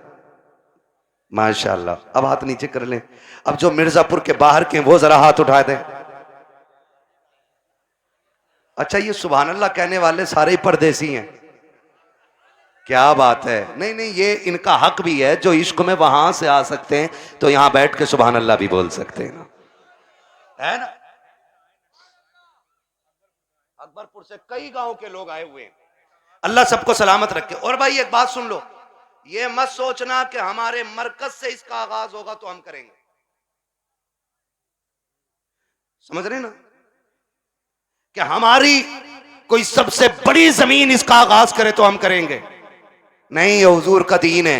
माशाल्लाह। अब हाथ नीचे कर लें। अब जो मिर्जापुर के बाहर के वो जरा हाथ उठा दें। अच्छा, ये सुभान अल्लाह कहने वाले सारे ही परदेसी हैं? क्या बात है। नहीं नहीं, ये इनका हक भी है। जो इश्क में वहां से आ सकते हैं तो यहां बैठ के सुभान अल्लाह भी बोल सकते हैं ना, है ना? अकबरपुर से कई गांव के लोग आए हुए हैं। अल्लाह सबको सलामत रखे। और भाई एक बात सुन लो, ये मत सोचना कि हमारे मरकज से इसका आगाज होगा तो हम करेंगे। समझ रहे ना? कि हमारी कोई सबसे बड़ी जमीन इसका आगाज करे तो हम करेंगे नहीं। ये हुजूर का दीन है।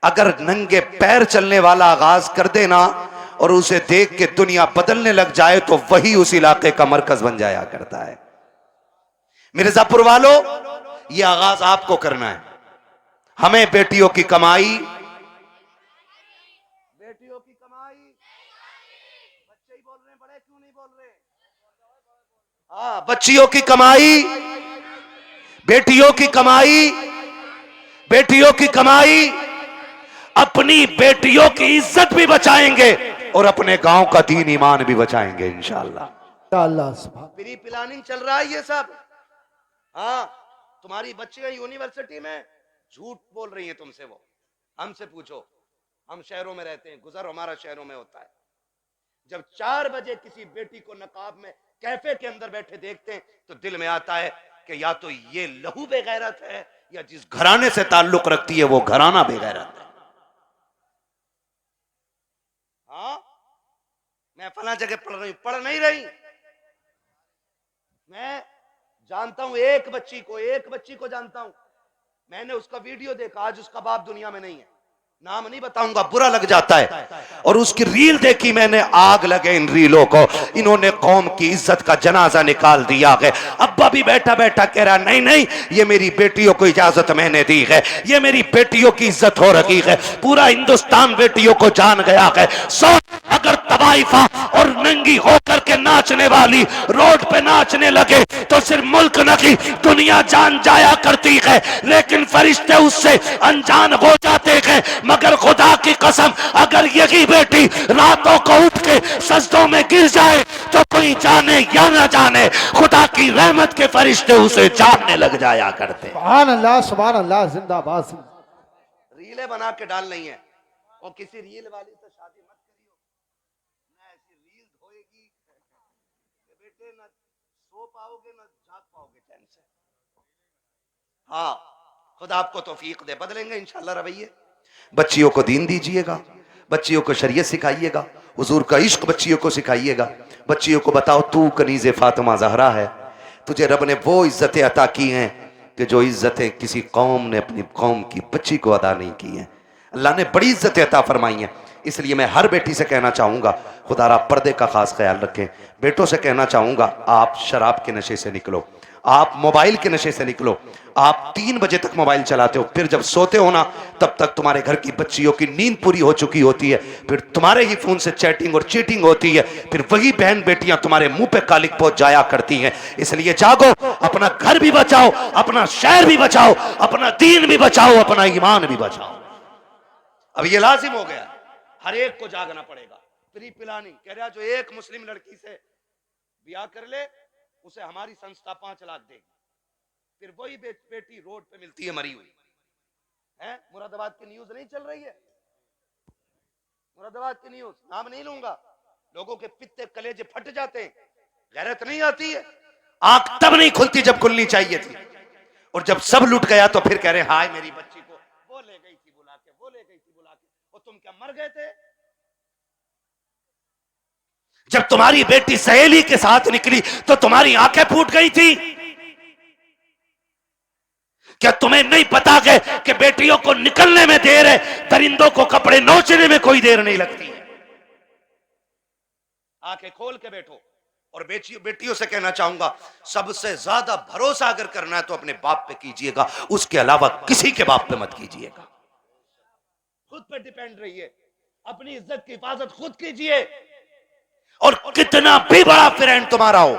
अगर नंगे पैर चलने वाला आगाज कर देना और उसे देख के दुनिया बदलने लग जाए तो वही उस इलाके का मरकज बन जाया करता है। मिर्जापुर वालों, ये आगाज आपको करना है। हमें बेटियों की कमाई, बेटियों की कमाई, बच्चे ही बोल रहे हैं, बड़े क्यों नहीं बोल रहे? हाँ, बच्चियों की कमाई, बेटियों की कमाई, बेटियों की कमाई, अपनी बेटियों की इज्जत भी बचाएंगे और अपने गांव का दीन ईमान भी बचाएंगे इंशाअल्लाह। प्री प्लानिंग चल रहा है ये सब। हाँ, तुम्हारी बच्चियां यूनिवर्सिटी में झूठ बोल रही हैं तुमसे। वो हमसे पूछो, हम शहरों में रहते हैं, गुजर हमारा शहरों में होता है। जब 4 बजे किसी बेटी को नकाब में कैफे के अंदर बैठे देखते हैं तो दिल में आता है कि या तो ये लहू बेगैरत है या जिस घराने से ताल्लुक रखती है वो घराना बेगैरत है। हाँ, मैं फला जगह पढ़ रही हूं, पढ़ नहीं रही। मैं जानता हूं एक बच्ची को जानता हूं। मैंने उसका वीडियो देखा, आज उसका बाप दुनिया में नहीं है, नाम नहीं बताऊंगा, बुरा लग जाता है। और उसकी रील देखी मैंने, आग लगे इन रीलों को। इन्होंने कौम की इज्जत का जनाजा निकाल दिया है। अब्बा भी बैठा बैठा कह रहा नहीं नहीं, ये मेरी बेटियों को इजाजत मैंने दी है, ये मेरी बेटियों की इज्जत हो रही है। पूरा हिंदुस्तान बेटियों को जान गया है। अगर तवाइफा और नंगी होकर के नाचने वाली रोड पे नाचने लगे तो सिर्फ मुल्क नहीं दुनिया जान जाया करती है, लेकिन फरिश्ते उससे अनजान हो जाते हैं। मगर खुदा की कसम, अगर यही बेटी रातों को उठ के सजदों में गिर जाए तो कोई जाने या ना जाने खुदा की रहमत के फरिश्ते उसे जानने लग जाया करते। सुभान अल्लाह, जिंदाबाद। रीलें बना के डाल नहीं है, और किसी रील वाली से शादी मत करियो, ना ऐसी रील धोएगी बेटे, ना सो पाओगे ना जाग पाओगे चैन से। हाँ, खुदा आपको तौफीक दे, बदलेंगे इंशाल्लाह रवैये। बच्चियों को दीन दीजिएगा, बच्चियों को शरीयत सिखाइएगा, हुजूर का इश्क बच्चियों को सिखाइएगा। बच्चियों को बताओ तू कनीज़े फातिमा ज़हरा है, तुझे रब ने वो इज्जतें अता की हैं कि जो इज्जतें किसी कौम ने अपनी कौम की बच्ची को अदा नहीं की हैं। अल्लाह ने बड़ी इज्जतें अता फरमाई हैं। इसलिए मैं हर बेटी से कहना चाहूँगा, खुदारा पर्दे का खास ख्याल रखें। बेटों से कहना चाहूँगा, आप शराब के नशे से निकलो, आप मोबाइल के नशे से निकलो। आप 3 बजे तक मोबाइल चलाते हो, फिर जब सोते हो ना तब तक तुम्हारे घर की बच्चियों की नींद पूरी हो चुकी होती है, फिर तुम्हारे ही फोन से चैटिंग और चीटिंग होती है, फिर वही बहन बेटियां तुम्हारे मुंह पे कालिक पहुंच जाया करती हैं। इसलिए जागो, अपना घर भी बचाओ, अपना शहर भी बचाओ, अपना दीन भी बचाओ, अपना ईमान भी बचाओ। अब ये लाजिम हो गया, हर एक को जागना पड़ेगा। प्री प्लानिंग कह रहा, जो एक मुस्लिम लड़की से ब्याह कर ले उसे हमारी संस्था 5 लाख देगी। फिर वही बेटी रोड पे मिलती है मरी हुई है। मुरादाबाद की न्यूज नहीं चल रही है, मुरादाबाद की न्यूज, नाम नहीं लूंगा, लोगों के पित्ते कलेजे फट जाते हैं, गैरत नहीं आती है। आंख तब नहीं खुलती जब खुलनी चाहिए थी, और जब सब लुट गया तो फिर कह रहे हाय मेरी बच्ची को वो ले गई थी बुला के, वो ले गई थी बुला के। और तुम क्या मर गए थे? जब तुम्हारी बेटी सहेली के साथ निकली तो तुम्हारी आंखें फूट गई थी। क्या तुम्हें नहीं पता कि बेटियों को निकलने में देर है, दरिंदों को कपड़े नोचने में कोई देर नहीं लगती है? आंखें खोल के बैठो। और बेटियों से कहना चाहूंगा, सबसे ज्यादा भरोसा अगर करना है तो अपने बाप पे कीजिएगा, उसके अलावा किसी के बाप पे मत कीजिएगा। खुद पे डिपेंड रहिए, अपनी इज्जत की हिफाजत खुद कीजिए। और कितना भी बड़ा फ्रेंड तुम्हारा हो,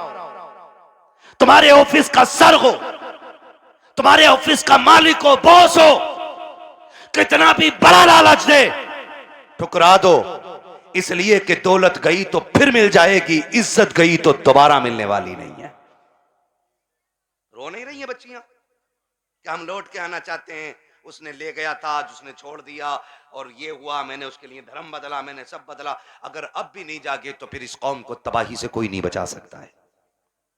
तुम्हारे ऑफिस का सर हो, तुम्हारे ऑफिस का मालिक हो, बॉस हो, कितना भी बड़ा लालच दे, ठुकरा दो। इसलिए कि दौलत गई तो फिर मिल जाएगी, इज्जत गई तो दोबारा मिलने वाली नहीं है। रो नहीं रही हैं बच्चियां कि हम लौट के आना चाहते हैं, उसने ले गया था, उसने छोड़ दिया, और ये हुआ, मैंने उसके लिए धर्म बदला, मैंने सब बदला। अगर अब भी नहीं जागे तो फिर इस कौम को तबाही से कोई नहीं बचा सकता है,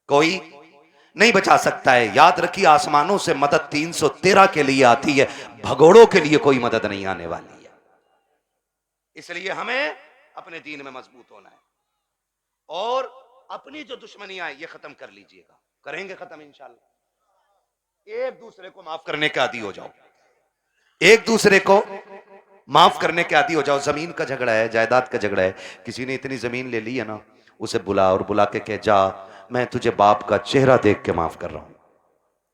कोई नहीं बचा सकता है। याद रखिए, आसमानों से मदद 313 के लिए आती है, भगोड़ों के लिए कोई मदद नहीं आने वाली है। इसलिए हमें अपने दीन में मजबूत होना है, और अपनी जो दुश्मनियां ये खत्म कर लीजिएगा। करेंगे खत्म इंशाल्लाह। एक दूसरे को माफ करने के आदी हो जाओ, एक दूसरे को माफ करने के आदी हो जाओ। जमीन का झगड़ा है, जायदाद का झगड़ा है, किसी ने इतनी जमीन ले ली है ना, उसे बुला और बुला के कह, जा मैं तुझे बाप का चेहरा देख के माफ कर रहा हूं।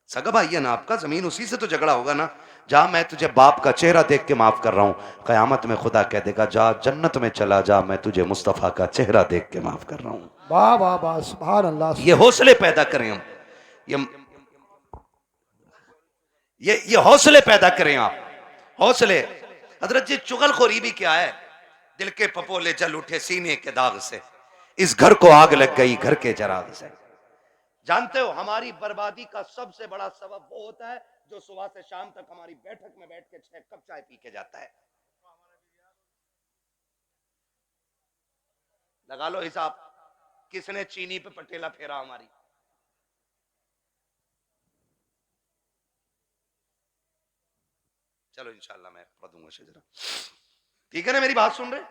सगा भाई है ना आपका, जमीन उसी से तो झगड़ा होगा ना। जा मैं तुझे बाप का चेहरा देख के माफ कर रहा हूं। कयामत में खुदा कह देगा, जा जन्नत में चला जा, मैं तुझे मुस्तफा का चेहरा देख के माफ कर रहा हूं। वाह वाह वाह, सुभान अल्लाह। ये हौसले पैदा करें हम, ये हौसले पैदा करें आप, हौसले। हजरत जी, चुगलखोरी भी क्या है? दिल के पपोले जल उठे सीने के दाग से, इस घर को आग लग गई घर के जराग से। जानते हो, हमारी बर्बादी का सबसे बड़ा सबब वो होता है जो सुबह से शाम तक हमारी बैठक में बैठ के 6 कप चाय पी के जाता है। लगा लो हिसाब, किसने चीनी पे पटेला फेरा हमारी। चलो इंशाल्लाह मैं पढ़ दूंगा शजरा, ठीक है ना? मेरी बात सुन रहे?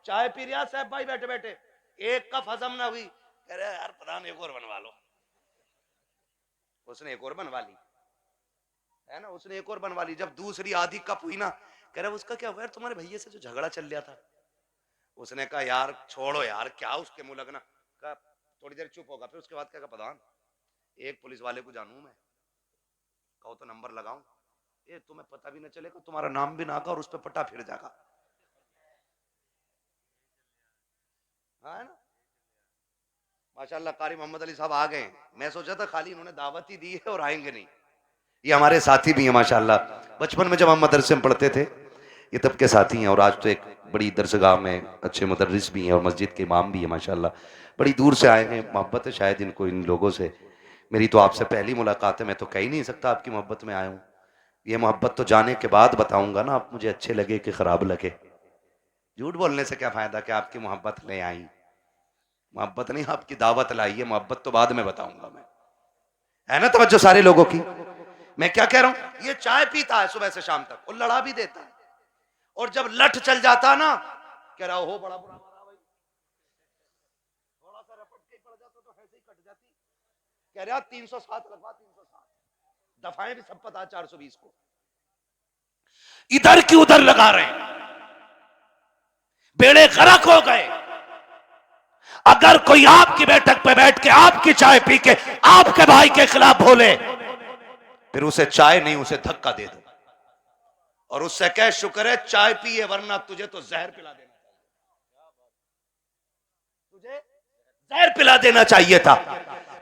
चाय पी रहा साहब भाई बैठे बैठे, एक कप हजम ना हुई, कह रहे यार प्रधान एक और बनवा लो। उसने एक और बनवा ली है ना, उसने एक और बनवा ली। जब दूसरी आधी कप हुई ना, कह रहे उसका क्या हुआ यार, तुम्हारे भैया से जो झगड़ा चल रहा था। उसने कहा यार छोड़ो यार, क्या उसके मुंह लगना। कहा थोड़ी देर चुप होगा, फिर उसके बाद क्या, प्रधान एक पुलिस वाले को जानू मैं, कहो तो नंबर लगाऊं, ये तुम्हें पता भी ना चलेगा, तुम्हारा नाम भी ना आगा और उस पर पट्टा फिर जाएगा। हाँ है ना, माशाल्लाह कारी मोहम्मद अली साहब आ गए। मैं सोचा था खाली इन्होंने दावत ही दी है और आएंगे नहीं। ये हमारे साथी भी हैं माशाल्लाह, बचपन में जब हम मदरसे में पढ़ते थे ये तब के साथी हैं, और आज तो एक बड़ी दरसगाह में अच्छे मुदर्रिस भी हैं और मस्जिद के इमाम भी हैं माशाल्लाह। बड़ी दूर से आए हैं, मोहब्बत है शायद इनको इन लोगों से। मेरी तो आपसे पहली मुलाकात है, मैं तो कह ही नहीं सकता आपकी मोहब्बत में आया हूँ। ये मोहब्बत तो जाने के बाद बताऊंगा ना, आप मुझे अच्छे लगे कि खराब लगे। झूठ बोलने से क्या फायदा कि आपकी मोहब्बत ले आई, मोहब्बत नहीं आपकी दावत लाई है, मोहब्बत तो बाद में बताऊंगा मैं, है ना? तवज्जो सारे लोगों की। मैं क्या कह रहा हूं, ये चाय पीता है सुबह से शाम तक और लड़ा भी देता है, और जब लठ चल जाता ना, कह रहा हो बड़ा बुरा मारा भाई, थोड़ा सा रपट के पड़ जाता तो ऐसे ही कट जाती। कह रहा 307 लगवा, 307 दफाएं भी सब पता 420 को, इधर की उधर लगा रहे हैं, बेड़े गर्क हो गए। अगर कोई आपकी बैठक पे बैठ के आपकी चाय पी के आपके भाई के खिलाफ बोले, फिर उसे चाय नहीं उसे धक्का दे दो और उससे कह शुक्र है चाय पिए, वरना तुझे तो जहर पिला देना चाहिए, तुझे जहर पिला देना चाहिए था,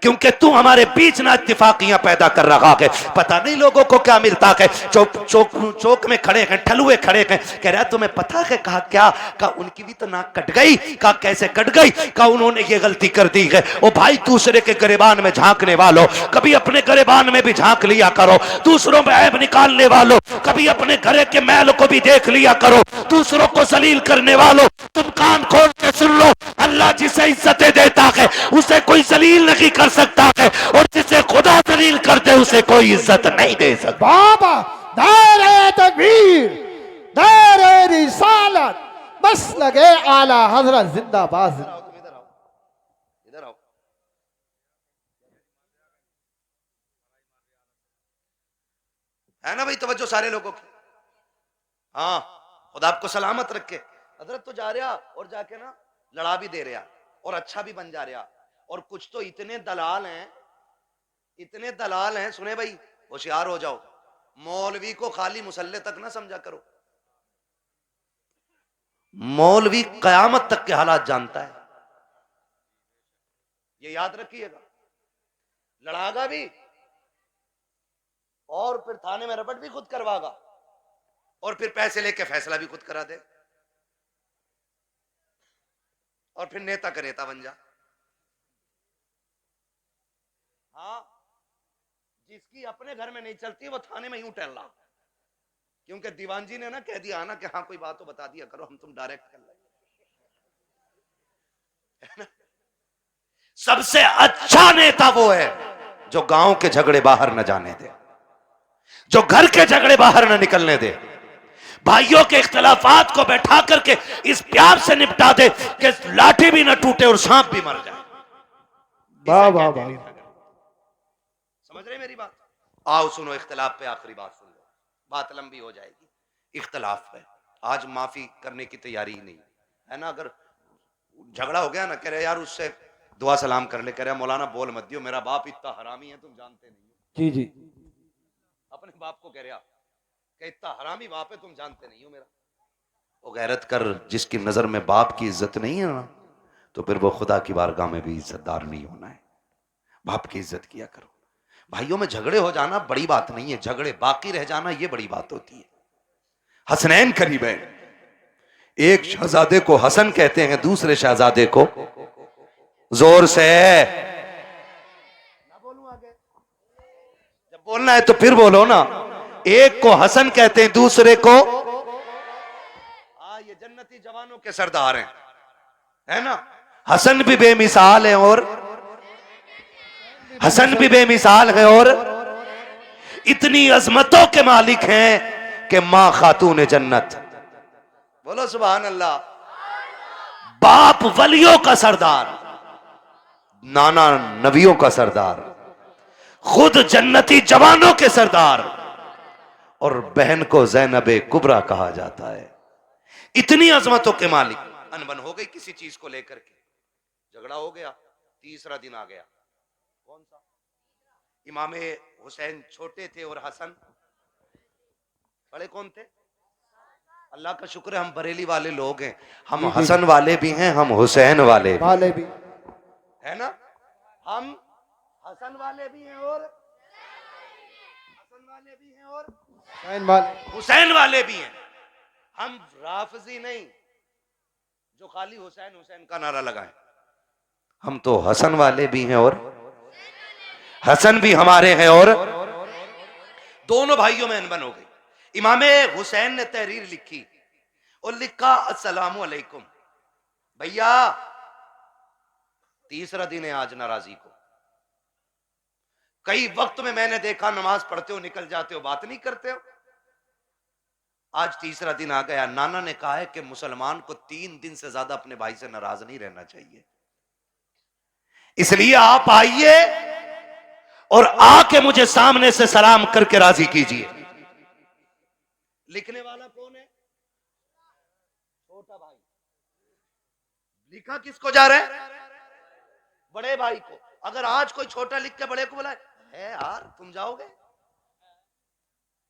क्योंकि तू हमारे बीच ना इत्तेफाकियां पैदा कर रहा है। पता नहीं लोगों को क्या मिलता है, चौक में खड़े हैं, ठलुए खड़े हैं, कह रहा तुम्हें पता है, कहा क्या, कहा उनकी भी तो नाक कट गई, कहा कैसे कट गई, कहा उन्होंने ये गलती कर दी है। ओ भाई, दूसरे के गिरेबान में झांकने वालों, कभी अपने गिरेबान में भी झांक लिया करो, दूसरों में ऐब निकालने वालों, कभी अपने घरे के मैल को भी देख लिया करो, दूसरों को जलील करने वालों, तुम कान खोल के सुन लो, अल्लाह जिसे इज्जतें देता है उसे कोई जलील नहीं कर सकता है, और जिसे खुदा जलील करते उसे कोई इज्जत नहीं दे सकता। बाबा दायरे तकबीर, दायरे रिसालत, बस लगे आला हजरत जिंदाबाद। इधर आओ, इधर आओ। है ना भाई तवज्जो सारे लोगों की? हाँ, खुदा आपको सलामत रखे। हजरत तो जा रहा और जाके ना लड़ा भी दे रहा और अच्छा भी बन जा रहा, और कुछ तो इतने दलाल हैं, इतने दलाल हैं, सुने भाई होशियार हो जाओ, मौलवी को खाली मुसल्ले तक ना समझा करो, मौलवी कयामत तक के हालात जानता है, ये याद रखिएगा। लड़ागा भी और फिर थाने में रपट भी खुद करवागा, और फिर पैसे लेके फैसला भी खुद करा दे, और फिर नेता का नेता बन जा। हाँ, जिसकी अपने घर में नहीं चलती वो थाने में यूं टहल रहा, क्योंकि दीवान जी ने ना कह दिया ना कि हाँ कोई बात तो बता दिया करो, हम तुम डायरेक्ट कर लेंगे। सबसे अच्छा नेता वो है जो गांव के झगड़े बाहर न जाने दे, जो घर के झगड़े बाहर न निकलने दे, भाइयों के इख्तलाफात को बैठा करके इस प्यार से निपटा दे कि लाठी भी न टूटे और सांप भी मर जाए। वाह वाह वाह, समझ रहे मेरी बात? आओ सुनो, इख्तलाफ पे आखिरी बात सुन लो, बात लंबी हो जाएगी। इख्तलाफ पे आज माफी करने की तैयारी ही नहीं है ना। अगर झगड़ा हो गया ना, कह रहे यार उससे दुआ सलाम कर ले, कह रहे मौलाना बोल मत दियो, मेरा बाप इतना हरामी है तुम जानते नहीं हो। जी जी, अपने बाप को कह रहा कि इतना हरामी बाप है तुम जानते नहीं हो मेरा। वो गैरत कर, जिसकी नजर में बाप की इज्जत नहीं है ना, तो फिर वो खुदा की बारगाह में भी इज्जतदार नहीं होना है। बाप की इज्जत किया करो। भाइयों में झगड़े हो जाना बड़ी बात नहीं है, झगड़े बाकी रह जाना ये बड़ी बात होती है। हसनैन करीब है, एक शहजादे को हसन कहते हैं, दूसरे शहजादे को जोर से ना बोलूं आगे, जब बोलना है तो फिर बोलो ना। एक को हसन कहते हैं, दूसरे को ये जन्नती जवानों के सरदार हैं, है ना। हसन भी बेमिसाल है और हसन भी बेमिसाल है और इतनी अजमतों के मालिक हैं कि मां खातून जन्नत, बोलो सुभान अल्लाह। बाप वलियों का सरदार, नाना नबियों का सरदार, खुद जन्नती जवानों के सरदार, और बहन को ज़ैनबे कुबरा कहा जाता है। इतनी अजमतों के मालिक। अनबन हो गई किसी चीज को लेकर के, झगड़ा हो गया, तीसरा दिन आ गया। कौन सा? इमाम हुसैन छोटे थे और हसन बड़े कौन थे? अल्लाह का शुक्र है हम बरेली वाले लोग हैं, हम हसन वाले भी हैं, हम हुसैन वाले भी है ना। हम हसन वाले भी हैं और हसन वाले भी हैं और हुसैन वाले भी हैं। हम राफजी नहीं जो खाली हुसैन हुसैन का नारा लगाएं, हम तो हसन वाले भी हैं और हसन भी हमारे हैं, और दोनों भाइयों में अनबन हो गई। इमाम हुसैन ने तहरीर लिखी और लिखा अस्सलामु अलैकुम भैया, तीसरा दिन है आज नाराजी को, कई वक्त में मैंने देखा नमाज पढ़ते हो निकल जाते हो, बात नहीं करते हो। आज तीसरा दिन आ गया। नाना ने कहा है कि मुसलमान को 3 दिन से ज्यादा अपने भाई से नाराज नहीं रहना चाहिए, इसलिए आप आइए और आके मुझे सामने से सलाम करके राजी कीजिए। लिखने वाला कौन है? छोटा भाई। लिखा किसको जा रहा है? बड़े भाई को। अगर आज कोई छोटा लिख के बड़े को बोला है यार तुम जाओगे,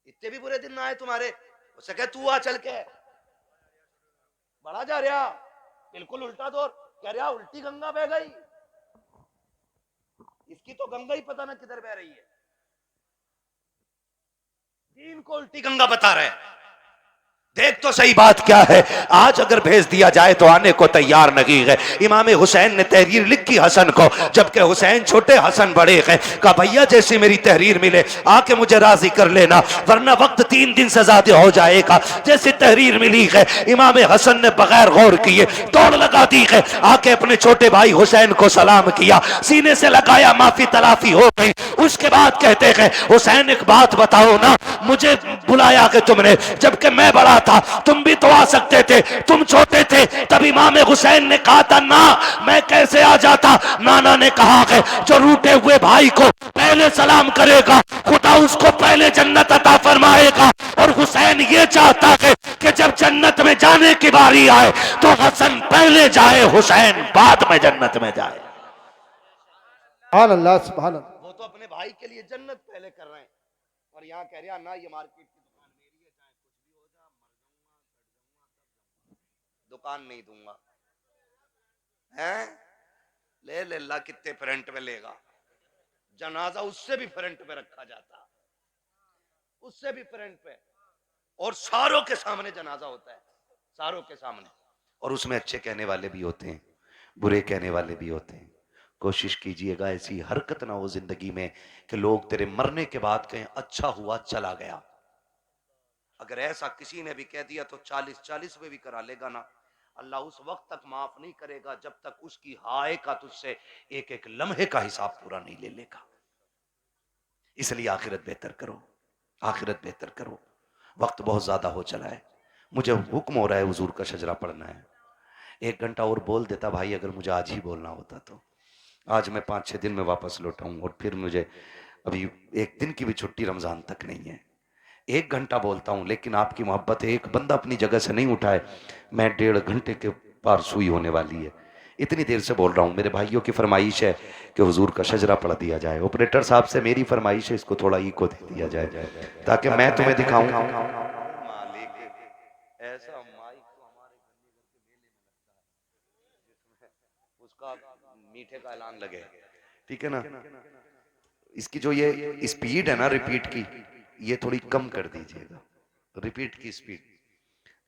इतने भी बुरे दिन ना आए तुम्हारे, उससे कह तू आ चल के, बड़ा जा रहा, बिल्कुल उल्टा दौर, कह रहा उल्टी गंगा बह गई, इसकी तो गंगा ही पता ना किधर बह रही है, दीन को उल्टी गंगा बता रहे हैं। देख तो सही बात क्या है। आज अगर भेज दिया जाए तो आने को तैयार नहीं है। इमाम हुसैन ने तहरीर लिखी हसन को, जबकि हुसैन छोटे हसन बड़े हैं। कहा भैया जैसी मेरी तहरीर मिले आके मुझे राजी कर लेना, वरना वक्त 3 दिन से ज्यादा हो जाएगा। जैसी तहरीर मिली है इमाम हसन ने बगैर गौर किए दौड़ लगा दी है, आके अपने छोटे भाई हुसैन को सलाम किया, सीने से लगाया, माफी तलाफी हो गई। उसके बाद कहते हैं हुसैन एक बात बताओ ना, मुझे बुलाया कि तुमने, जबकि मैं बड़ा था, तुम भी तो आ सकते थे, तुम छोटे थे। तब इमाम हुसैन ने कहा था ना मैं कैसे आ जाता। नाना ने कहा है जो रूठे हुए भाई को पहले सलाम करेगा खुदा उसको पहले जन्नत अता फरमाएगा। और हुसैन ये चाहता है कि जब जन्नत में जाने की बारी आए तो हसन पहले जाए, हुसैन बाद में जन्नत में जाए। सुभान अल्लाह, सुभान अल्लाह। वो तो अपने भाई के लिए जन्नत पहले कर रहे हैं, और यहाँ कह रहा ना ये मार्केट की दुकान मेरी है, चाहे कुछ भी हो जा, मर जाऊंगा, दुकान नहीं दूंगा। हैं ले ले ला, कितने फ्रंट में लेगा, जनाजा उससे भी फ्रंट पे रखा जाता, उससे भी फ्रंट पे, और सारों के सामने जनाजा होता है, सारों के सामने। और उसमें अच्छे कहने वाले भी होते हैं, बुरे कहने वाले भी होते हैं। कोशिश कीजिएगा ऐसी हरकत ना हो जिंदगी में कि लोग तेरे मरने के बाद कहें अच्छा हुआ चला गया। अगर ऐसा किसी ने भी कह दिया तो 40-40 में भी करा लेगा ना, अल्लाह उस वक्त तक माफ नहीं करेगा जब तक उसकी हाय का तुझसे एक एक लम्हे का हिसाब पूरा नहीं ले लेगा। इसलिए आखिरत बेहतर करो, आखिरत बेहतर करो। वक्त बहुत ज्यादा हो चला है, मुझे हुक्म हो रहा है हुजूर का शजरा पढ़ना है। 1 घंटा और बोल देता भाई, अगर मुझे आज ही बोलना होता तो। आज मैं 5-6 दिन में वापस लौटा हूं, और फिर मुझे अभी 1 दिन की भी छुट्टी रमजान तक नहीं है। 1 घंटा बोलता हूं, लेकिन आपकी मोहब्बत है, एक बंदा अपनी जगह से नहीं उठाए, मैं 1.5 घंटे के पार सुई होने वाली है। इतनी देर से बोल रहा हूं। मेरे भाइयों की फरमाइश है कि हुजूर का शजरा पढ़ दिया जाए। ऑपरेटर साहब से मेरी फरमाइश है इसको थोड़ा इको दे दिया जाए ताकि मैं तुम्हें दिखाऊं। मालिक ऐसा माइक तो हमारे उसका मीठे का ऐलान लगे, ठीक है ना। इसकी जो ये स्पीड है ना रिपीट की, ये थोड़ी कम कर दीजिएगा, रिपीट की स्पीड,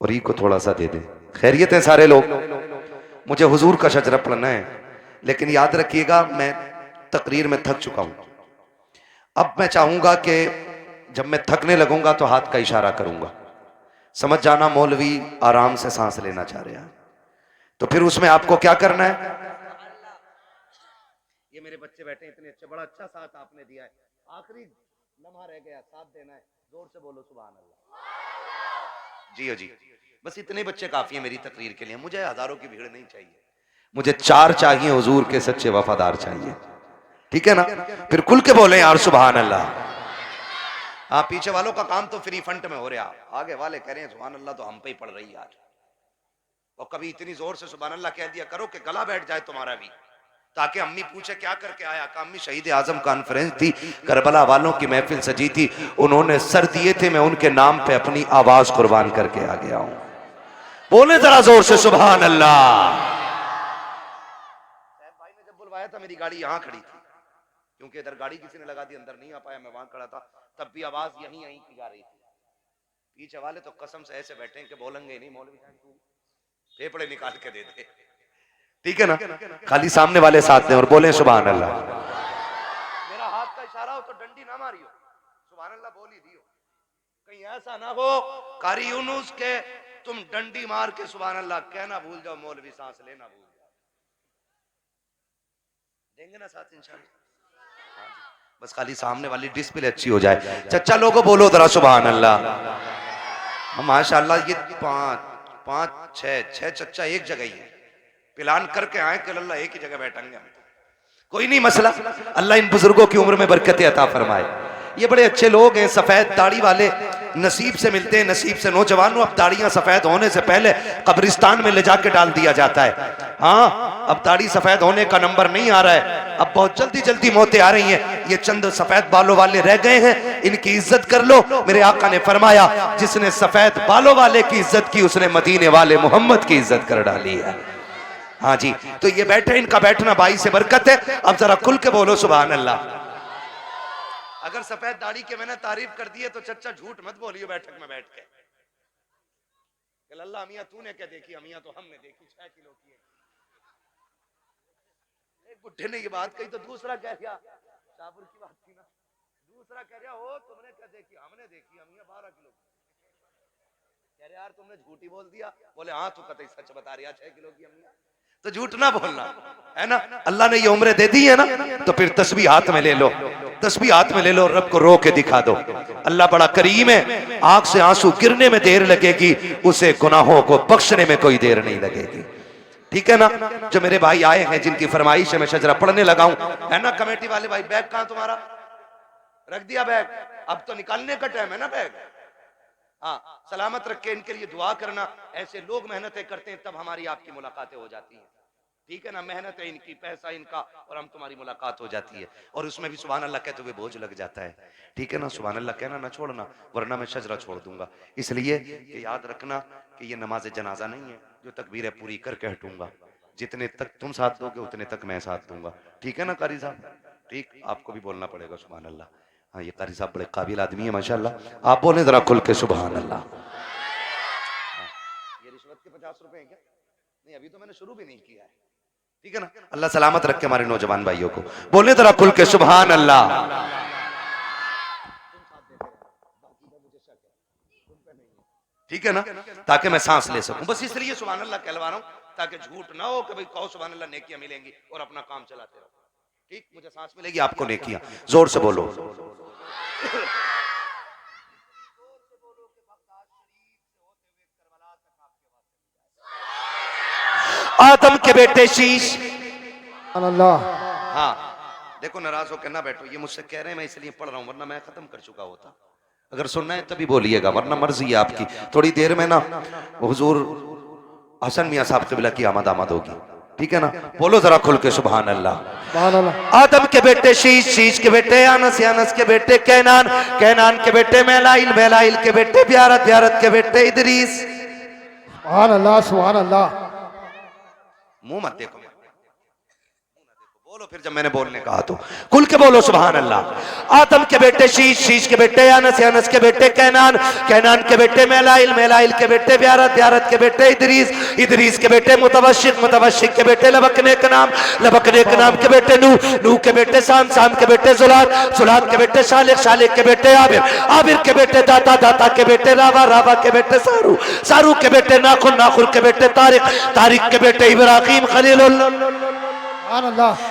और ई को थोड़ा सा दे दें। खैरियत है सारे लोग? मुझे हुजूर का शजरा पढ़ना है, लेकिन याद रखिएगा मैं तकरीर में थक चुका हूं। अब मैं चाहूंगा कि जब मैं थकने लगूंगा तो हाथ का इशारा करूंगा, समझ जाना मौलवी आराम से सांस लेना चाह रहे हैं। तो फिर उसमें आपको क्या करना है, ये मेरे बच्चे बैठे इतने अच्छे, बड़ा अच्छा साथ आपने दिया है, आखिरी लम्हा रह गया, साथ देना है, जोर से बोलो सुभान अल्लाह। जी जी, बस इतने बच्चे काफी है मेरी तकरीर के लिए, मुझे हजारों की भीड़ नहीं चाहिए, मुझे 4 चाहिए हुजूर के सच्चे वफादार चाहिए, ठीक है ना। फिर खुल के बोले यार सुभान अल्लाह। हाँ, पीछे वालों का काम तो फ्री फंड में हो रहा, आगे वाले कह रहे हैं सुभान अल्लाह तो हम पे ही पड़ रही आज। और कभी इतनी जोर से सुभान अल्लाह कह दिया करो कि गला बैठ जाए तुम्हारा भी, ताकि अम्मी पूछे क्या करके आया, का अम्मी शहीद आजम कॉन्फ्रेंस थी, करबला वालों की महफिल सजी थी, उन्होंने सर दिए थे, मैं उनके नाम पे अपनी आवाज कुर्बान करके आ गया हूं। बोले जरा जोर से सुभान अल्लाह। साहब भाई ने जब बुलवाया था मेरी गाड़ी यहां खड़ी थी, क्योंकि इधर गाड़ी किसी ने लगा दी, अंदर नहीं आ पाया, मैं वहां खड़ा था, तब भी आवाज यहीं यहीं की जा रही थी। पीछे वाले तो कसम से ऐसे बैठे हैं कि बोलेंगे नहीं, मौलवी साहब तू फेफड़े निकाल के दे दे, ठीक है ना। खाली सामने वाले साथ दें और बोले सुभान अल्लाह। मेरा हाथ का इशारा हो तो डंडी ना मारियो, सुभान अल्लाह बोल ही दियो, कहीं ऐसा ना हो कारी यूनुस के तुम डंडी मार के सुभान अल्लाह कहना भूल जाओ, मौलवी सांस लेना भूल जाओ। देंगे ना साथ इंशाल्लाह। हाँ जी, बस खाली सामने वाली डिस्प्ले अच्छी हो जाए। चच्चा लोगों बोलो जरा सुभान अल्लाह। माशाल्लाह ये पाँच छह चच्चा एक जगह ही है, प्लान करके आए कि अल्लाह एक ही जगह बैठेंगे हम। कोई नहीं मसला, अल्लाह इन बुजुर्गों की उम्र में बरकत अता फरमाए। ये बड़े अच्छे लोग हैं, सफेद दाढ़ी वाले, नसीब से मिलते हैं, नसीब से। नौजवानों अब दाढ़ियां सफेद होने से पहले कब्रिस्तान में ले जाके डाल दिया जाता है। हाँ, अब दाढ़ी सफेद होने का नंबर नहीं आ रहा है, अब बहुत जल्दी जल्दी मौतें आ रही हैं। ये चंद सफेद बालों वाले रह गए हैं, इनकी इज्जत कर लो। मेरे आका ने फरमाया जिसने सफेद बालों वाले की इज्जत की उसने मदीने वाले मोहम्मद की इज्जत कर डाली है। हाँ जी, तो ये बैठे, इनका बैठना भाई से बरकत है। अब जरा खुल के बोलो सुभान अल्लाह। अगर सफेद दाढ़ी के मैंने तारीफ कर दी है तो चच्चा झूठ मत बोलियो बैठक में बैठ के। अल्लाह अमिया तूने क्या देखी, अमिया तो हमने देखी 6 किलो की। एक बुढ़े ने ये बात कही तो दूसरा कह गया, शाहपुर की बात थी ना, दूसरा कह रहा हो तुमने क्या देखी, हमने देखी अमिया 12 किलो की। कह रहे यार तुमने झूठी बोल दिया। बोले हाँ तू कतई सच बता रही है, 6 किलो की अमिया। तो झूठ ना बोलना है ना। अल्लाह ने ये उम्र दे दी है ना, तो फिर तस्बीह हाथ में ले लो, तस्बीह हाथ में ले लो, रब को रो के दिखा दो। अल्लाह बड़ा करीम है, आंख से आंसू गिरने में देर लगेगी, उसे गुनाहों को बख्शने में कोई देर नहीं लगेगी। ठीक है ना। जो मेरे भाई आए हैं जिनकी फरमाइश है मैं शजरा पढ़ने लगा हूं, है ना। कमेटी वाले भाई बैग कहां तुम्हारा, रख दिया बैग, अब तो निकालने का टाइम है ना बैग। हाँ, सलामत रख के इनके लिए दुआ करना। ऐसे लोग मेहनतें करते हैं तब हमारी आपकी मुलाकातें हो जाती हैं। ठीक है ना, मेहनत है इनकी, पैसा इनका, और हम तुम्हारी मुलाकात हो जाती है। और उसमें भी सुभान अल्लाह कहते हुए बोझ लग जाता है। ठीक है ना, सुभान अल्लाह कहना ना छोड़ना, वरना मैं शजरा छोड़ दूंगा। इसलिए कि याद रखना कि ये नमाज जनाजा नहीं है जो तकबीरें पूरी करके हटूंगा। जितने तक तुम साथ दोगे उतने तक मैं साथ दूंगा। ठीक है ना कारी साहब, ठीक, आपको भी बोलना पड़ेगा सुभान अल्लाह। हाँ, ये कारी साहब बड़े काबिल आदमी है माशाल्लाह। आप बोले जरा खुल के सुभान अल्लाह। ये रिश्वत के 50 रुपए हैं क्या? नहीं, अभी तो मैंने शुरू भी नहीं किया है। ठीक है ना, अल्लाह सलामत रखे हमारे नौजवान भाइयों को। बोले जरा खुल के सुभान अल्लाह। ठीक है ना, ताकि मैं सांस ले सकूं, बस इसलिए सुभान अल्लाह कहलवा रहा हूं, ताकि झूठ ना हो कि भाई कहो सुभान अल्लाह नेकियां मिलेंगी और अपना काम चलाते रहो। ठीक, मुझे सांस मिलेगी, आपको नेकियां। जोर से बोलो। आदम के बेटे शीश। अल्लाह। हाँ, देखो नाराज होकर ना बैठो, ये मुझसे कह रहे हैं मैं इसलिए पढ़ रहा हूं, वरना मैं खत्म कर चुका होता। अगर सुनना है तभी बोलिएगा, वरना मर्जी है आपकी। थोड़ी देर में ना हुजूर हसन मियां साहब क़िबला की आमद होगी। ठीक है ना, बोलो जरा खुल के सुभान अल्लाह। आदम के बेटे शीश, शीश के बेटे अनस, अनस के बेटे कैनान, कैनान के बेटे मैलाइल, मैलाइल के बेटे ब्यारत, ब्यारत के बेटे इदरीस। सुभान अल्लाह, सुभान अल्लाह। मुंह मत देखो, बोलो फिर जब मैंने बोलने कहा तो खुल के बोलो सुभान अल्लाह। आदम के बेटे शीश, शीश के बेटे अनस, अनस के बेटे कैनान, कैनान के बेटे मैलाइल, मैलाइल के बेटे ब्यारत, ब्यारत के बेटे इदरीस, इदरीस के बेटे मुतवशिक, मुतवशिक के बेटे लबकने का नाम, लबकने के नाम के बेटे नूह, नूह के बेटे शाम, शाम के बेटे जुलाद, जुलाद के बेटे शालिक, शालिक के बेटे आबिर, आबिर के बेटे दाता, दाता के बेटे रावा, रावा के बेटे सारू, सारू के बेटे नाखुन, नाखुन के बेटे तारिक, तारिक के बेटे इब्राहिम खलीलुल्लाह,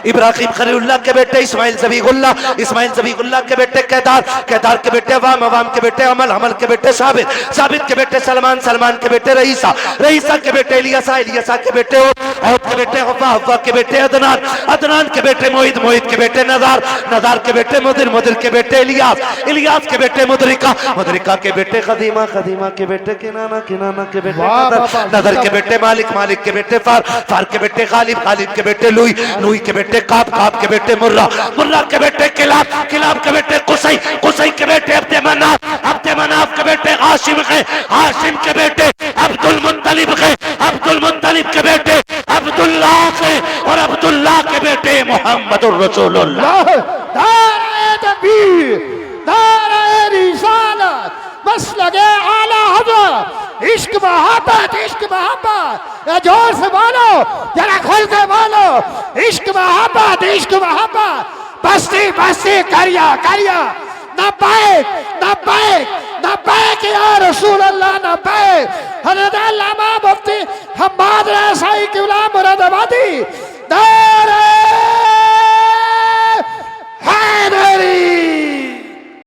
इब्राहिम खलीलुल्लाह के बेटे इस्माइल ज़बीहुल्लाह, इस्माइल ज़बीहुल्लाह के बेटे कैदार, कैदार के बेटे अवाम, अवाम के बेटे अमल, अमल के बेटे साबित, साबित के बेटे सलमान, सलमान के बेटे रईसा, रईसा के बेटे इलियासा, इलियासा के बेटे औद के बेटे हव्वा, हव्वा के बेटे अदनान, अदनान के बेटे मोहित, मोहित के बेटे नदार, नदार के बेटे मुदिर, मुदिर के बेटे इलियास, इलियास के बेटे मुदरिका, मुदरिका के बेटे खदीमा, खदीमा के बेटे किनाना, किनाना के बेटे नदर, नदर के बेटे मालिक, मालिक के बेटे फार, फार के बेटे गालिब, गालिब के बेटे लुई, लुई के बेटे काब, काब के बेटे मुर्रा, मुर्रा के बेटे किलाब, किलाब के बेटे कुसई, कुसई के बेटे अब्दे मनाफ, अब्दे मनाफ के बेटे हाशिम के, हाशिम के बेटे अब्दुल मुत्तलिब के, अब्दुल मुत्तलिब के बेटे अब्दुल्लाह के, और अब्दुल्लाह के बेटे मोहम्मदुर रसूलुल्लाह। नारे तकबीर, नारे रिसालत, बस लगे आला हज़रत, इश्क मोहब्बत, इश्क मोहब्बत, या जोर से बोलो, जरा खोल के बोलो, इश्क मोहब्बत, इश्क मोहब्बत, बस्ती बस्ती करिया करिया, नब्बैक नब्बैक नब्बैक या रसूल अल्लाह, नब्बैक। हज़रत अल्लामा मुफ्ती हम्माद रज़ाई क़िबला मुरादाबादी,